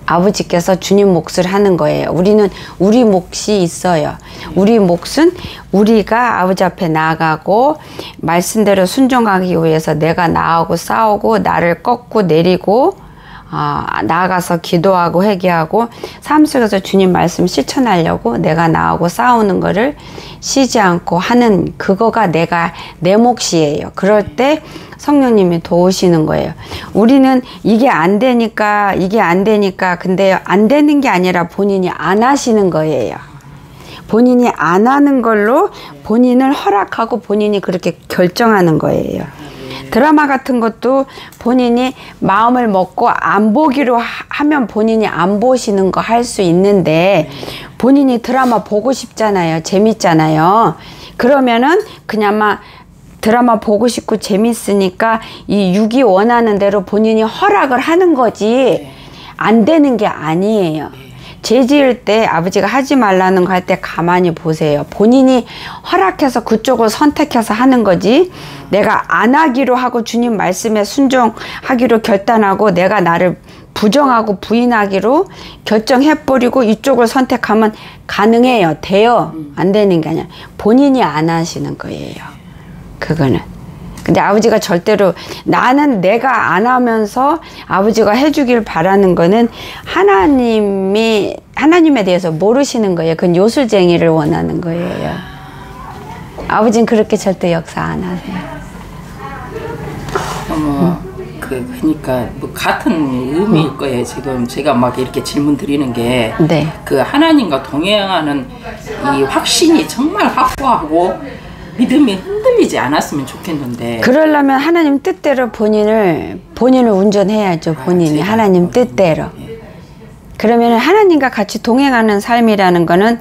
아버지께서 주님 몫을 하는 거예요. 우리는 우리 몫이 있어요. 우리 몫은 우리가 아버지 앞에 나아가고 말씀대로 순종하기 위해서 내가 나아오고 싸우고 나를 꺾고 내리고 나아가서 기도하고 회개하고 삶 속에서 주님 말씀 실천하려고 내가 나아오고 싸우는 거를 쉬지 않고 하는, 그거가 내 몫이에요. 그럴 때 성령님이 도우시는 거예요. 우리는 이게 안 되니까 근데 안 되는 게 아니라 본인이 안 하시는 거예요. 본인이 안 하는 걸로 본인을 허락하고 본인이 그렇게 결정하는 거예요. 드라마 같은 것도 본인이 마음을 먹고 안 보기로 하면 본인이 안 보시는 거 할 수 있는데, 본인이 드라마 보고 싶잖아요. 재밌잖아요. 그러면은 그냥 드라마 보고 싶고 재밌으니까 이 육이 원하는 대로 본인이 허락을 하는 거지 안 되는 게 아니에요. 죄 지을 때 아버지가 하지 말라는 거 할 때 가만히 보세요. 본인이 허락해서 그쪽을 선택해서 하는 거지, 내가 안 하기로 하고 주님 말씀에 순종하기로 결단하고 내가 나를 부정하고 부인하기로 결정해버리고 이쪽을 선택하면 가능해요. 돼요. 안 되는 게 아니라 본인이 안 하시는 거예요. 그거는. 근데 아버지가 절대로, 나는 내가 안 하면서 아버지가 해주길 바라는 거는 하나님에 대해서 모르시는 거예요. 그건 요술쟁이를 원하는 거예요. 아버지는 그렇게 절대 역사 안 하세요. 그러니까 같은 의미일 거예요. 지금 제가 이렇게 질문 드리는 게, 네. 그 하나님과 동행하는 이 확신이 정말 확고하고 믿음이 흔들리지 않았으면 좋겠는데. 그러려면 하나님 뜻대로 본인을 운전해야죠. 본인이 하나님 뜻대로. 그러면 하나님과 같이 동행하는 삶이라는 거는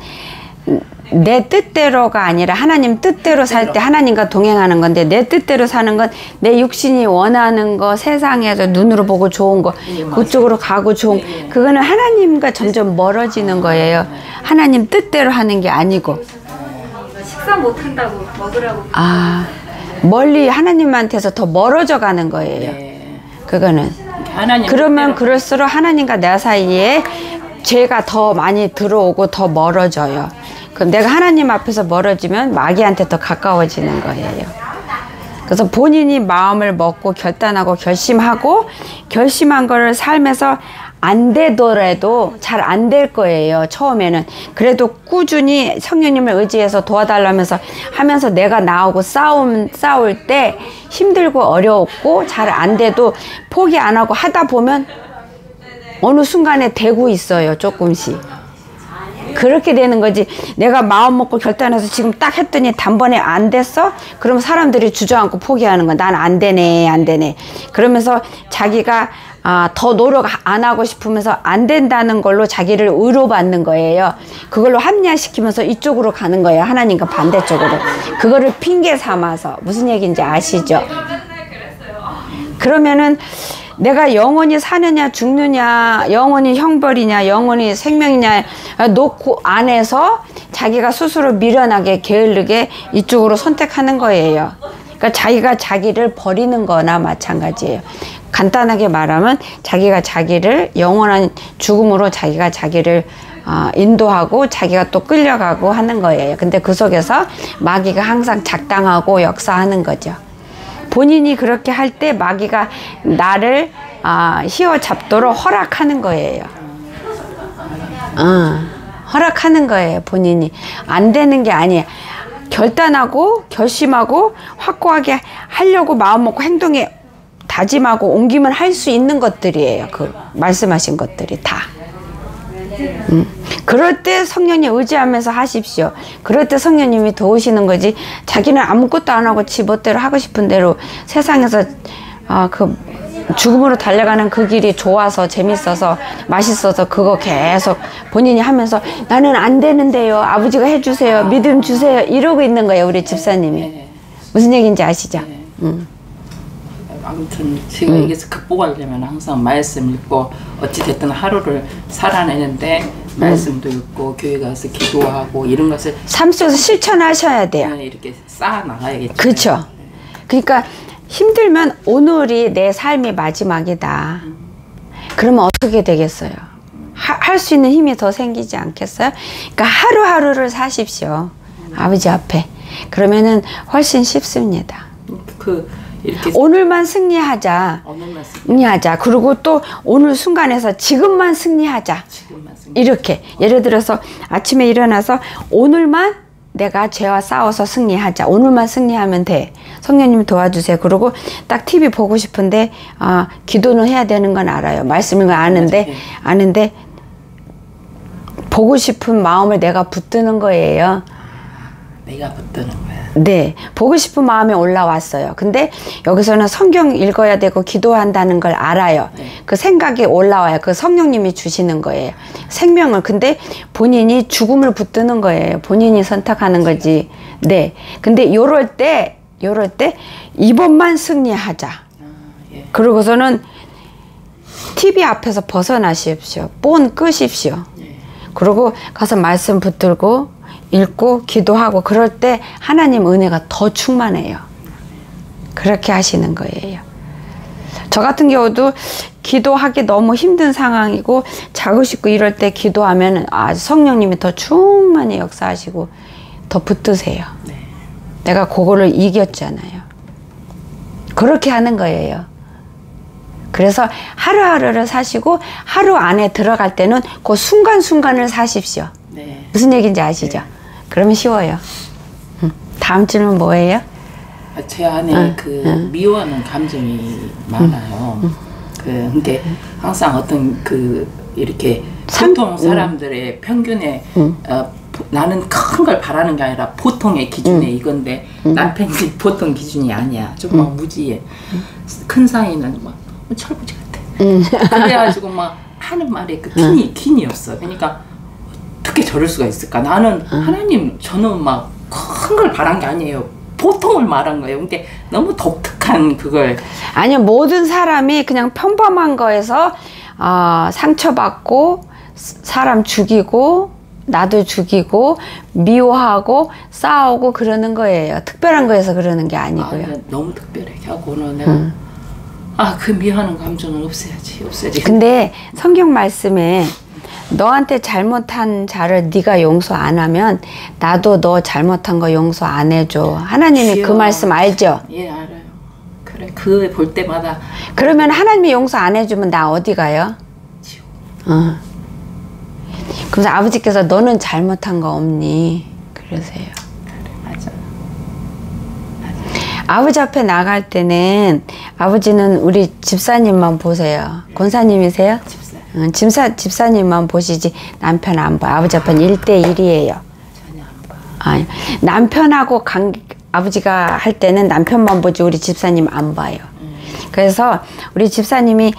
내 뜻대로가 아니라 하나님 뜻대로 살 때 하나님과 동행하는 건데, 내 뜻대로 사는 건 내 육신이 원하는 거, 세상에서 눈으로 보고 좋은 거 그쪽으로 가고 좋은 그거는 하나님과 점점 멀어지는 거예요. 하나님 뜻대로 하는 게 아니고. 식사 못 한다고 먹으라고. 멀리 하나님한테서 더 멀어져 가는 거예요. 그거는. 그러면 그럴수록 하나님과 내 사이에 죄가 더 많이 들어오고 더 멀어져요. 그럼 내가 하나님 앞에서 멀어지면 마귀한테 더 가까워지는 거예요. 그래서 본인이 마음을 먹고 결단하고 결심한 거를 삶에서 안 되더라도 잘 안 될 거예요. 처음에는. 그래도 꾸준히 성령님을 의지해서 도와달라면서 하면서 내가 나오고 싸울 때 힘들고 어렵고 잘 안 돼도 포기 안 하고 하다 보면 어느 순간에 되고 있어요. 조금씩. 그렇게 되는 거지. 내가 마음 먹고 결단해서 지금 딱 했더니 단번에 안 됐어? 그럼 사람들이 주저앉고 포기하는 거야. 난 안 되네. 그러면서 자기가 더 노력 안 하고 싶으면서 안 된다는 걸로 자기를 위로받는 거예요. 그걸로 합리화시키면서 이쪽으로 가는 거예요. 하나님과 반대쪽으로. 그거를 핑계 삼아서. 무슨 얘기인지 아시죠? 그러면은 내가 영원히 사느냐 죽느냐, 영원히 형벌이냐 영원히 생명이냐 놓고 안에서 자기가 스스로 미련하게 게을르게 이쪽으로 선택하는 거예요. 그러니까 자기가 자기를 버리는 거나 마찬가지예요. 간단하게 말하면 자기가 자기를 영원한 죽음으로 자기가 자기를 인도하고 자기가 또 끌려가고 하는 거예요. 근데 그 속에서 마귀가 항상 작당하고 역사하는 거죠. 본인이 그렇게 할 때 마귀가 나를 휘어잡도록 허락하는 거예요. 허락하는 거예요. 본인이 안 되는 게 아니에요. 결단하고 결심하고 확고하게 하려고 마음먹고 행동에 다짐하고 옮기면 할 수 있는 것들이에요. 그 말씀하신 것들이 다. 그럴 때 성령님 의지하면서 하십시오. 그럴 때 성령님이 도우시는 거지. 자기는 아무것도 안 하고 지 멋대로 하고 싶은 대로 세상에서 그 죽음으로 달려가는 그 길이 좋아서 재밌어서 맛있어서 그거 계속 본인이 하면서 나는 안 되는데요. 아버지가 해주세요. 믿음 주세요. 이러고 있는 거예요. 우리 집사님이. 무슨 얘기인지 아시죠? 아무튼 제가 여기서 극복하려면 항상 말씀 읽고 어찌됐든 하루를 살아내는데 말씀도 읽고 교회 가서 기도하고 이런 것을 삶 속에서 실천하셔야 돼요. 이렇게 쌓아 나가야겠죠. 그렇죠. 그러니까 힘들면 오늘이 내 삶의 마지막이다. 그러면 어떻게 되겠어요? 할 수 있는 힘이 더 생기지 않겠어요? 그러니까 하루하루를 사십시오. 아버지 앞에. 그러면은 훨씬 쉽습니다. 이렇게 오늘만 승리하자. 승리하자. 그리고 또 오늘 순간에서 지금만 승리하자. 이렇게. 예를 들어서 아침에 일어나서 오늘만 내가 죄와 싸워서 승리하자. 오늘만 승리하면 돼. 성령님 도와주세요. 그리고 딱 TV 보고 싶은데 기도는 해야 되는 건 알아요. 말씀인 건 아는데 보고 싶은 마음을 내가 붙드는 거예요. 내가 붙드는 거야. 네, 보고 싶은 마음이 올라왔어요. 근데 여기서는 성경 읽어야 되고 기도한다는 걸 알아요. 그 생각이 올라와요. 그 성령님이 주시는 거예요. 생명을. 근데 본인이 죽음을 붙드는 거예요. 본인이 선택하는 거지. 네. 근데 요럴 때 이번만 승리하자. 그러고서는 TV 앞에서 벗어나십시오. 폰 끄십시오. 그리고 가서 말씀 붙들고 읽고 기도하고 그럴 때 하나님 은혜가 더 충만해요. 그렇게 하시는 거예요. 저 같은 경우도 기도하기 너무 힘든 상황이고 자고 싶고 이럴 때 기도하면 성령님이 더 충만히 역사하시고 더 붙드세요. 내가 그거를 이겼잖아요. 그렇게 하는 거예요. 그래서 하루하루를 사시고 하루 안에 들어갈 때는 그 순간순간을 사십시오. 무슨 얘기인지 아시죠? 그러면 쉬워요. 다음 질문 뭐예요? 제 안에 미워하는 감정이 많아요. 근데 항상 어떤 이렇게 보통 사람들의 평균에 나는 큰 걸 바라는 게 아니라 보통의 기준에 이건데 남편이 보통 기준이 아니야. 정말 무지해. 큰 사이는 막 철부지 같아. 그래가지고 막 하는 말에 그 균이 없어. 그러니까 어떻게 저럴 수가 있을까? 나는 하나님 저는 막 큰 걸 바란 게 아니에요. 보통을 말한 거예요. 근데 너무 독특한 그걸. 아니요, 모든 사람이 그냥 평범한 거에서 상처받고 사람 죽이고 나도 죽이고 미워하고 싸우고 그러는 거예요. 특별한 거에서 그러는 게 아니고요. 너무 특별하게 하고는 내가 그 미워하는 감정은 없애야지. 근데 성경 말씀에 너한테 잘못한 자를 네가 용서 안 하면 나도 너 잘못한 거 용서 안 해줘. 하나님이 그 말씀 알죠? 예, 알아요. 그래, 그 볼 때마다. 그러면 하나님이 용서 안 해주면 나 어디 가요? 지옥. 그래서 아버지께서 너는 잘못한 거 없니? 그러세요. 그래, 맞아. 아버지 앞에 나갈 때는 아버지는 우리 집사님만 보세요. 권사님이세요? 집사님만 보시지 남편 안 봐요. 아버지 앞에는 1대1이에요. 전혀 안 봐. 아니, 남편하고 아버지가 할 때는 남편만 보지 우리 집사님 안 봐요. 그래서 우리 집사님이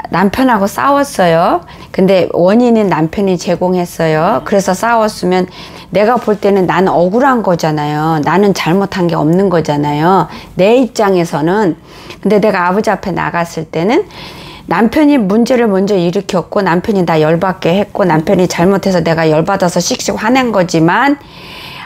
남편하고 싸웠어요. 근데 원인은 남편이 제공했어요. 그래서 싸웠으면 내가 볼 때는 나는 억울한 거잖아요. 나는 잘못한 게 없는 거잖아요. 내 입장에서는. 근데 내가 아버지 앞에 나갔을 때는 남편이 문제를 먼저 일으켰고 남편이 나 열받게 했고 남편이 잘못해서 내가 열받아서 씩씩 화낸 거지만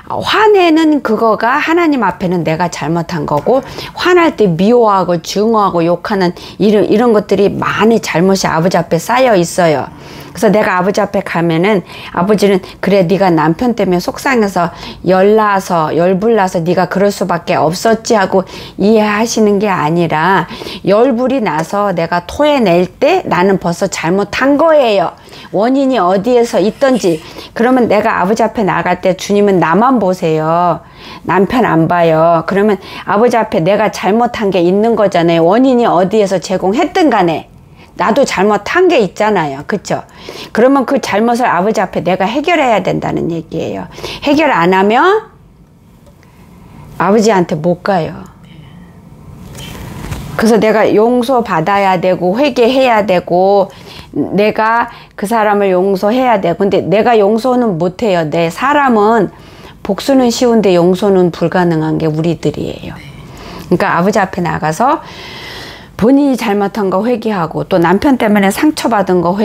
화내는 그거가 하나님 앞에는 내가 잘못한 거고 화날 때 미워하고 증오하고 욕하는 이런 것들이 많이 잘못이 아버지 앞에 쌓여 있어요. 그래서 내가 아버지 앞에 가면은 아버지는 그래 네가 남편 때문에 속상해서 열불나서 네가 그럴 수밖에 없었지 하고 이해하시는 게 아니라 열불이 나서 내가 토해낼 때 나는 벌써 잘못한 거예요. 원인이 어디에서 있던지. 그러면 내가 아버지 앞에 나갈 때 주님은 나만 보세요. 남편 안 봐요. 그러면 아버지 앞에 내가 잘못한 게 있는 거잖아요. 원인이 어디에서 제공했든 간에 나도 잘못한 게 있잖아요. 그쵸? 그러면 그 잘못을 아버지 앞에 내가 해결해야 된다는 얘기예요. 해결 안 하면 아버지한테 못 가요. 그래서 내가 용서받아야 되고 회개해야 되고 내가 그 사람을 용서해야 돼. 근데 내가 용서는 못해요. 내 사람은 복수는 쉬운데 용서는 불가능한 게 우리들이에요. 그러니까 아버지 앞에 나가서 본인이 잘못한 거 회개하고 또 남편 때문에 상처받은 거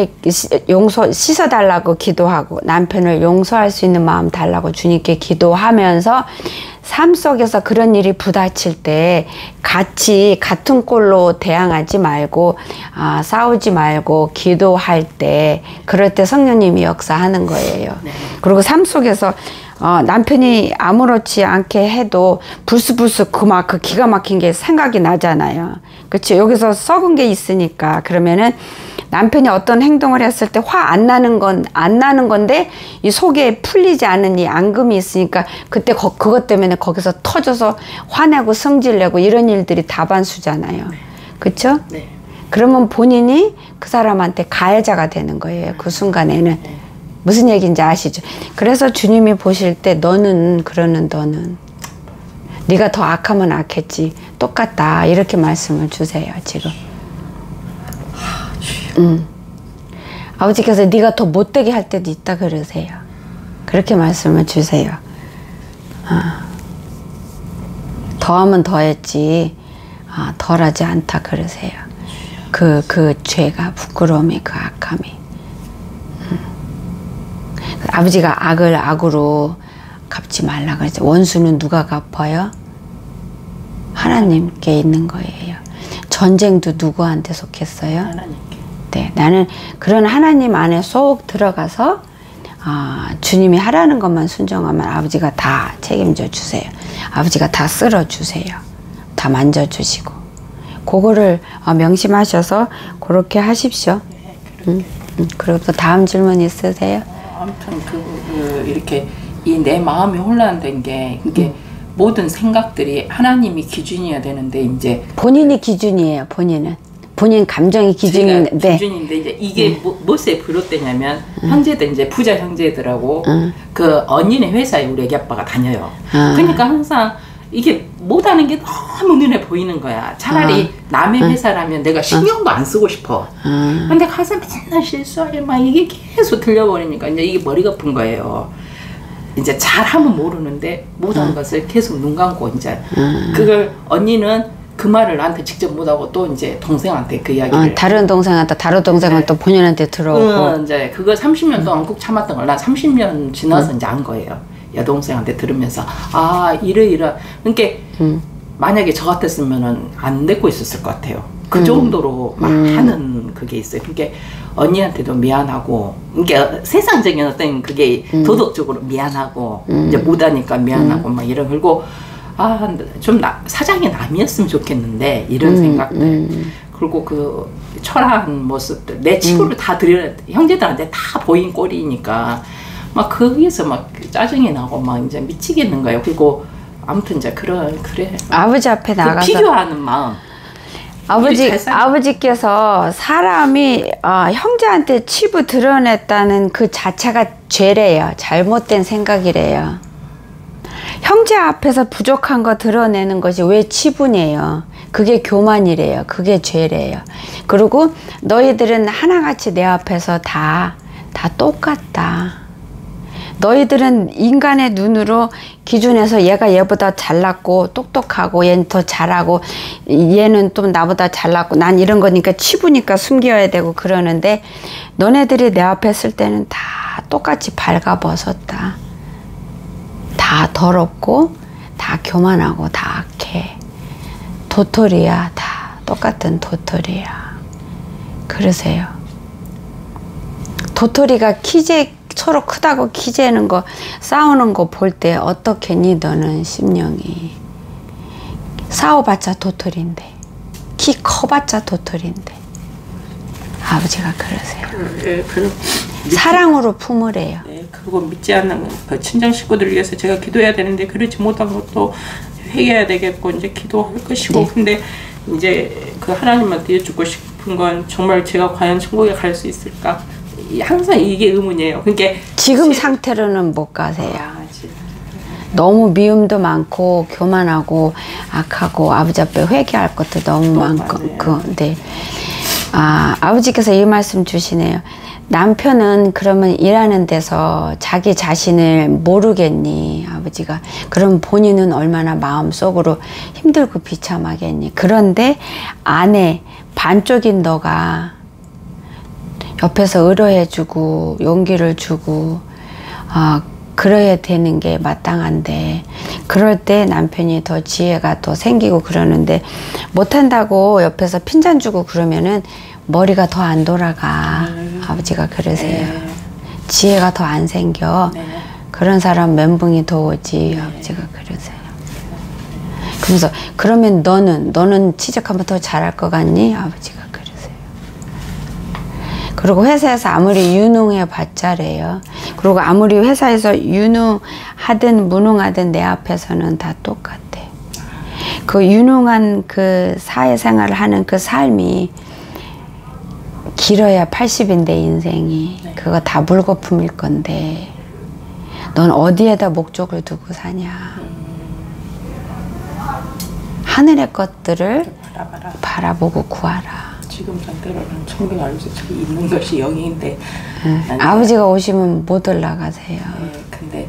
씻어달라고 기도하고 남편을 용서할 수 있는 마음 달라고 주님께 기도하면서 삶 속에서 그런 일이 부닥칠 때 같은 꼴로 대항하지 말고 싸우지 말고 기도할 때 그럴 때 성령님이 역사하는 거예요. 네. 그리고 삶 속에서 남편이 아무렇지 않게 해도 불쑥불쑥 그 기가 막힌 게 생각이 나잖아요. 그치? 여기서 썩은 게 있으니까. 그러면은 남편이 어떤 행동을 했을 때 화 안 나는 건데 이 속에 풀리지 않은 이 앙금이 있으니까 그때 그것 때문에 거기서 터져서 화내고 성질내고 이런 일들이 다반수잖아요. 그쵸? 네. 그러면 본인이 그 사람한테 가해자가 되는 거예요. 그 순간에는. 네. 무슨 얘기인지 아시죠? 그래서 주님이 보실 때 너는 네가 더 악하면 악했지 똑같다 이렇게 말씀을 주세요. 지금 아버지께서 네가 더 못되게 할 때도 있다 그러세요. 그렇게 말씀을 주세요. 더하면 더했지 덜하지 않다 그러세요. 그 죄가 부끄러움이 그 악함이 아버지가 악을 악으로 갚지 말라 그랬죠. 원수는 누가 갚아요? 하나님께 있는 거예요. 전쟁도 누구한테 속했어요? 하나님께. 네, 나는 그런 하나님 안에 쏙 들어가서 주님이 하라는 것만 순종하면 아버지가 다 책임져 주세요. 아버지가 다 쓸어 주세요. 다 만져 주시고 그거를 명심하셔서 그렇게 하십시오. 그리고 또 다음 질문 있으세요? 아무튼 이렇게 내 마음이 혼란된 게 이게 모든 생각들이 하나님이 기준이어야 되는데 이제 본인이 기준이에요. 본인 감정이 기준인데 기준인데 이제 이게 무엇에 비롯되냐면 형제들 이제 부자 형제들하고 그 언니네 회사에 우리 애기 아빠가 다녀요. 그러니까 항상 이게 못하는 게 너무 눈에 보이는 거야. 차라리 남의 회사라면 내가 신경도 안 쓰고 싶어. 근데 가서 맨날 실수하게 막 이게 계속 들려버리니까 이제 이게 머리가 아픈 거예요. 이제 잘하면 모르는데 못한 것을 계속 눈 감고 이제 그걸 언니는 그 말을 나한테 직접 못하고 또 이제 동생한테 그 이야기를 다른 동생은 네. 또 본인한테 들어오고 이제 그거 30년 동안 꾹 참았던 걸 난 30년 지나서 이제 안 거예요. 여동생한테 들으면서 이러 그러니까 만약에 저 같았으면은 안 데리고 있었을 것 같아요. 그 정도로 많은 그게 있어요. 그러니까 언니한테도 미안하고 그러니까 세상적인 어떤 그게 도덕적으로 미안하고 이제 못하니까 미안하고 막 이런 그리고 좀 사장이 남이었으면 좋겠는데 이런 생각들 그리고 그 초라한 모습들 내 친구를 다 형제들한테 다 보인 꼴이니까 막 거기에서 막 짜증이 나고 막 이제 미치겠는 거예요. 그리고 아무튼 이제 그래 아버지 앞에 나가서 비교하는 마음. 아버지께서 사람이 형제한테 치부 드러냈다는 그 자체가 죄래요. 잘못된 생각이래요. 형제 앞에서 부족한 거 드러내는 것이 왜 치부네요. 그게 교만이래요. 그게 죄래요. 그리고 너희들은 하나같이 내 앞에서 다 똑같다. 너희들은 인간의 눈으로 기준해서 얘가 얘보다 잘났고 똑똑하고 얘는 더 잘하고 얘는 또 나보다 잘났고 난 이런 거니까 치부니까 숨겨야 되고 그러는데 너네들이 내 앞에 쓸 때는 다 똑같이 발가벗었다. 다 더럽고 다 교만하고 다 악해. 도토리야. 다 똑같은 도토리야. 그러세요. 도토리가 서로 크다고 키 재는 거 싸우는 거 볼 때 어떻겠니 너는 심령이. 싸워봤자 도토리인데 키 커봤자 도토리인데 아버지가 그러세요. 예, 그럼 사랑으로 품으래요. 네, 그거 믿지 않는 그 친정 식구들을 위해서 제가 기도해야 되는데 그렇지 못한 것도 회개해야 되겠고 이제 기도할 것이고. 네. 근데 이제 그 하나님한테 여쭙고 싶은 건 정말 제가 과연 천국에 갈 수 있을까? 항상 이게 의문이에요. 그러니까 지금 상태로는 못 가세요. 지금. 너무 미움도 많고 교만하고 악하고 아버지 앞에 회개할 것도 너무 많고. 네. 아버지께서 이 말씀 주시네요. 남편은 그러면 일하는 데서 자기 자신을 모르겠니 아버지가. 그럼 본인은 얼마나 마음속으로 힘들고 비참하겠니. 그런데 아내 반쪽인 너가 옆에서 의뢰해주고 용기를 주고 그래야 되는 게 마땅한데 그럴 때 남편이 더 지혜가 더 생기고 그러는데 못한다고 옆에서 핀잔 주고 그러면은 머리가 더 안 돌아가. 아버지가 그러세요. 지혜가 더 안 생겨. 그런 사람 멘붕이 더 오지. 아버지가 그러세요. 그래서 그러면 너는 취직하면 더 잘할 것 같니? 아버지가 그러세요. 그리고 회사에서 아무리 유능해 봤자래요. 그리고 아무리 회사에서 유능하든 무능하든 내 앞에서는 다 똑같아. 그 유능한 그 사회생활을 하는 그 삶이 길어야 80인데 인생이. 그거 다 물거품일 건데 넌 어디에다 목적을 두고 사냐. 하늘의 것들을 바라보고 구하라. 지금 상태로는 천국 알수 있는 것이 영인데 아버지가 오시면 못 올라가세요. 근데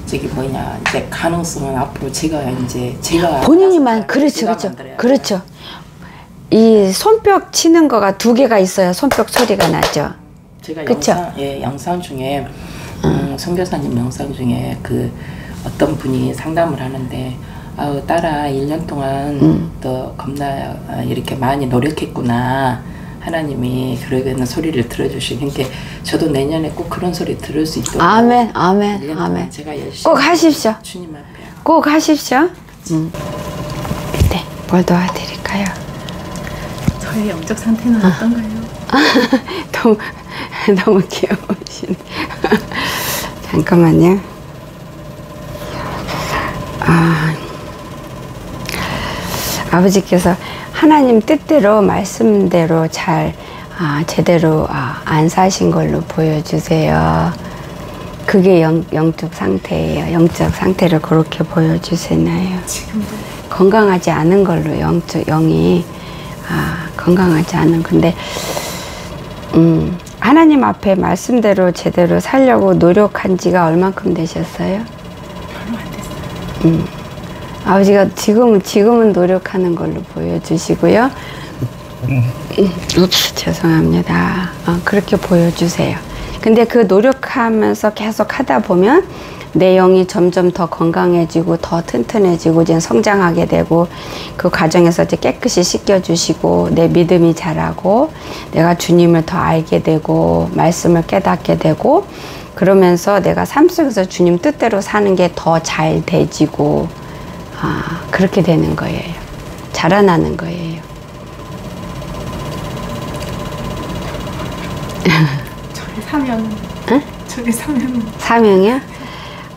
저기 뭐냐 이제 가능성은 앞으로 제가 본인이만 그렇죠. 이 손뼉 치는 거가 2개가 있어야 손뼉 소리가 나죠. 제가 그쵸? 영상 중에 선교사님 영상 중에 그 어떤 분이 상담을 하는데 딸아 1년 동안 또 겁나 이렇게 많이 노력했구나. 하나님이 그러는 소리를 들어주시니까 저도 내년에 꼭 그런 소리 들을 수 있도록 아멘. 제가 열심히 꼭 하십시오. 주님 앞에 꼭 하십시오. 네, 뭘 도와드릴까요? 저의 영적 상태는 어떤가요? 너무 귀여우시네. 잠깐만요. 아버지께서 하나님 뜻대로 말씀대로 잘 제대로 안 사신 걸로 보여주세요. 그게 영적 상태예요. 영적 상태를 그렇게 보여주시나요? 지금도 건강하지 않은 걸로 영이 건강하지 않은. 근데 하나님 앞에 말씀대로 제대로 살려고 노력한 지가 얼만큼 되셨어요? 별로 안 됐어요. 아버지가 지금은 노력하는 걸로 보여주시고요. 죄송합니다. 그렇게 보여주세요. 근데 그 노력하면서 계속 하다 보면 내 영이 점점 더 건강해지고 더 튼튼해지고 이제 성장하게 되고 그 과정에서 이제 깨끗이 씻겨주시고 내 믿음이 자라고 내가 주님을 더 알게 되고 말씀을 깨닫게 되고 그러면서 내가 삶 속에서 주님 뜻대로 사는 게 더 잘 되지고 그렇게 되는 거예요. 자라나는 거예요. 저의 사명은? 응? 저의 사명은? 사명이요?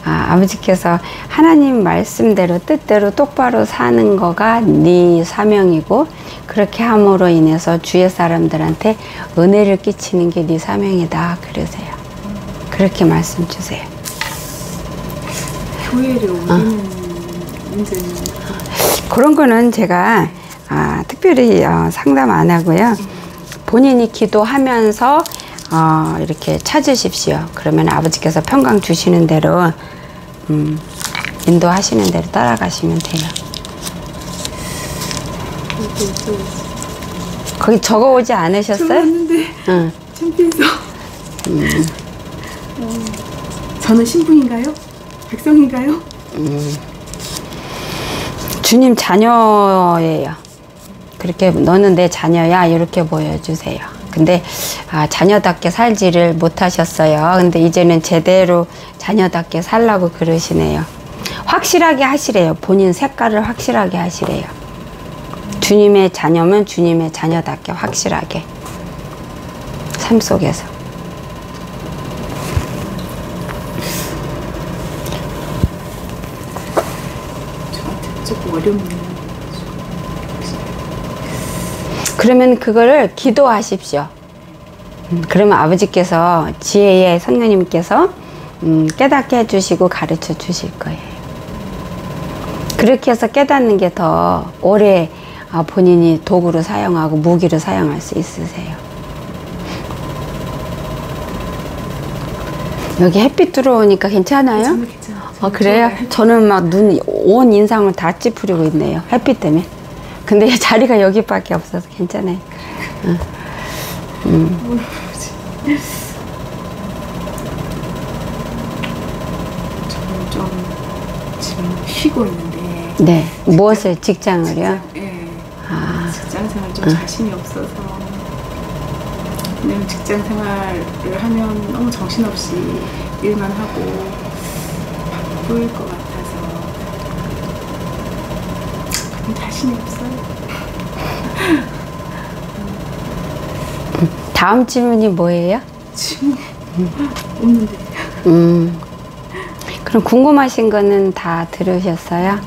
아버지께서 하나님 말씀대로 뜻대로 똑바로 사는 거가 네 사명이고 그렇게 함으로 인해서 주위 사람들한테 은혜를 끼치는 게 네 사명이다 그러세요. 그렇게 말씀 주세요. 교회를 옮기는 문제는? 그런 거는 제가 특별히 상담 안 하고요. 본인이 기도하면서 이렇게 찾으십시오. 그러면 아버지께서 평강 주시는 대로 인도하시는 대로 따라가시면 돼요. 거기 적어오지 않으셨어요? 적었는데 응. 창피해서. 저는 신부인가요? 백성인가요? 주님 자녀예요. 그렇게 너는 내 자녀야 이렇게 보여주세요. 근데 자녀답게 살지를 못하셨어요. 근데 이제는 제대로 자녀답게 살라고 그러시네요. 확실하게 하시래요. 본인 색깔을 확실하게 하시래요. 주님의 자녀면 주님의 자녀답게 확실하게 삶 속에서. 저한테 조금 어렵네요. 그러면 그거를 기도하십시오. 그러면 아버지께서 지혜의 성령님께서 깨닫게 해주시고 가르쳐 주실 거예요. 그렇게 해서 깨닫는 게 더 오래 본인이 도구로 사용하고 무기로 사용할 수 있으세요. 여기 햇빛 들어오니까 괜찮아요? 저는 괜찮아요. 그래요? 저는 막 온 인상을 다 찌푸리고 있네요. 햇빛 때문에. 근데 자리가 여기밖에 없어서 괜찮아요. 저는 좀 지금 쉬고 있는데. 네. 무엇을 직장을요? 네. 직장 생활 좀 자신이 없어서. 왜냐면 직장 생활을 하면 너무 정신없이 일만 하고 바쁠 것 같아서 자신이 없어요. 다음 질문이 뭐예요? 지금 없는데. 그럼 궁금하신 거는 다 들으셨어요?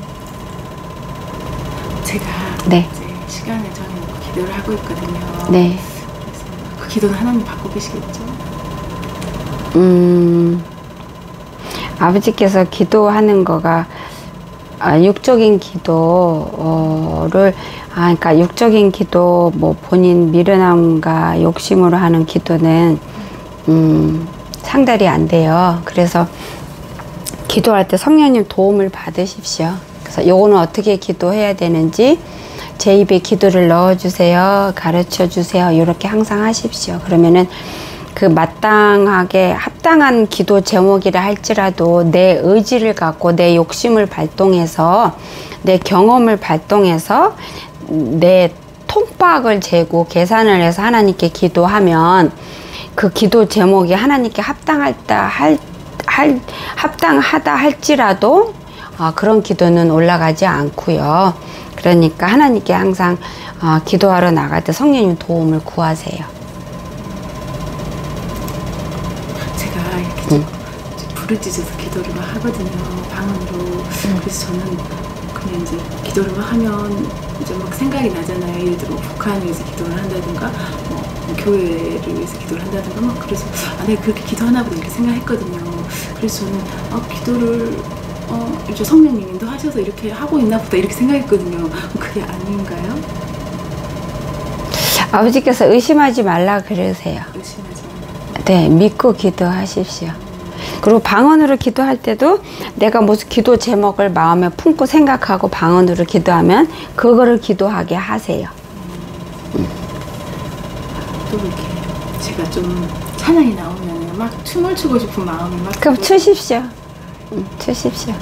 제가 네. 이제 시간을 정해놓고 기도를 하고 있거든요. 네. 그래서 그 기도는 하나님 받고 계시겠죠? 아버지께서 기도하는 거가 육적인 기도를 그러니까 육적인 기도 뭐 본인 미련함과 욕심으로 하는 기도는 상달이 안 돼요. 그래서 기도할 때 성령님 도움을 받으십시오. 그래서 요거는 어떻게 기도해야 되는지 제 입에 기도를 넣어주세요. 가르쳐 주세요. 이렇게 항상 하십시오. 그러면은 그 마땅하게 합당한 기도 제목이라 할지라도 내 의지를 갖고 내 욕심을 발동해서 내 경험을 발동해서 내 통박을 재고 계산을 해서 하나님께 기도하면 그 기도 제목이 하나님께 합당하다 할지라도 그런 기도는 올라가지 않고요. 그러니까 하나님께 항상 기도하러 나갈 때 성령님 도움을 구하세요. 제가 이렇게 좀 부르짖어서 기도를 막 하거든요. 방언으로. 그래서 저는 그냥 이제 기도를 막 하면 이제 막 생각이 나잖아요. 예를 들어 북한을 위해서 기도를 한다든가 뭐 교회를 위해서 기도를 한다든가 막 그래서 내가 그렇게 기도하나 보다 이렇게 생각했거든요. 그래서 저는 기도를 이제 성령님 인도하셔서 이렇게 하고 있나 보다 이렇게 생각했거든요. 그게 아닌가요? 아버지께서 의심하지 말라 그러세요. 의심하지 네, 믿고 기도하십시오. 그리고 방언으로 기도할 때도 내가 무슨 기도 제목을 마음에 품고 생각하고 방언으로 기도하면 그거를 기도하게 하세요. 또 이렇게 제가 좀 찬양이 나오면 막 춤을 추고 싶은 마음이 막 그럼 추십시오. 추십시오.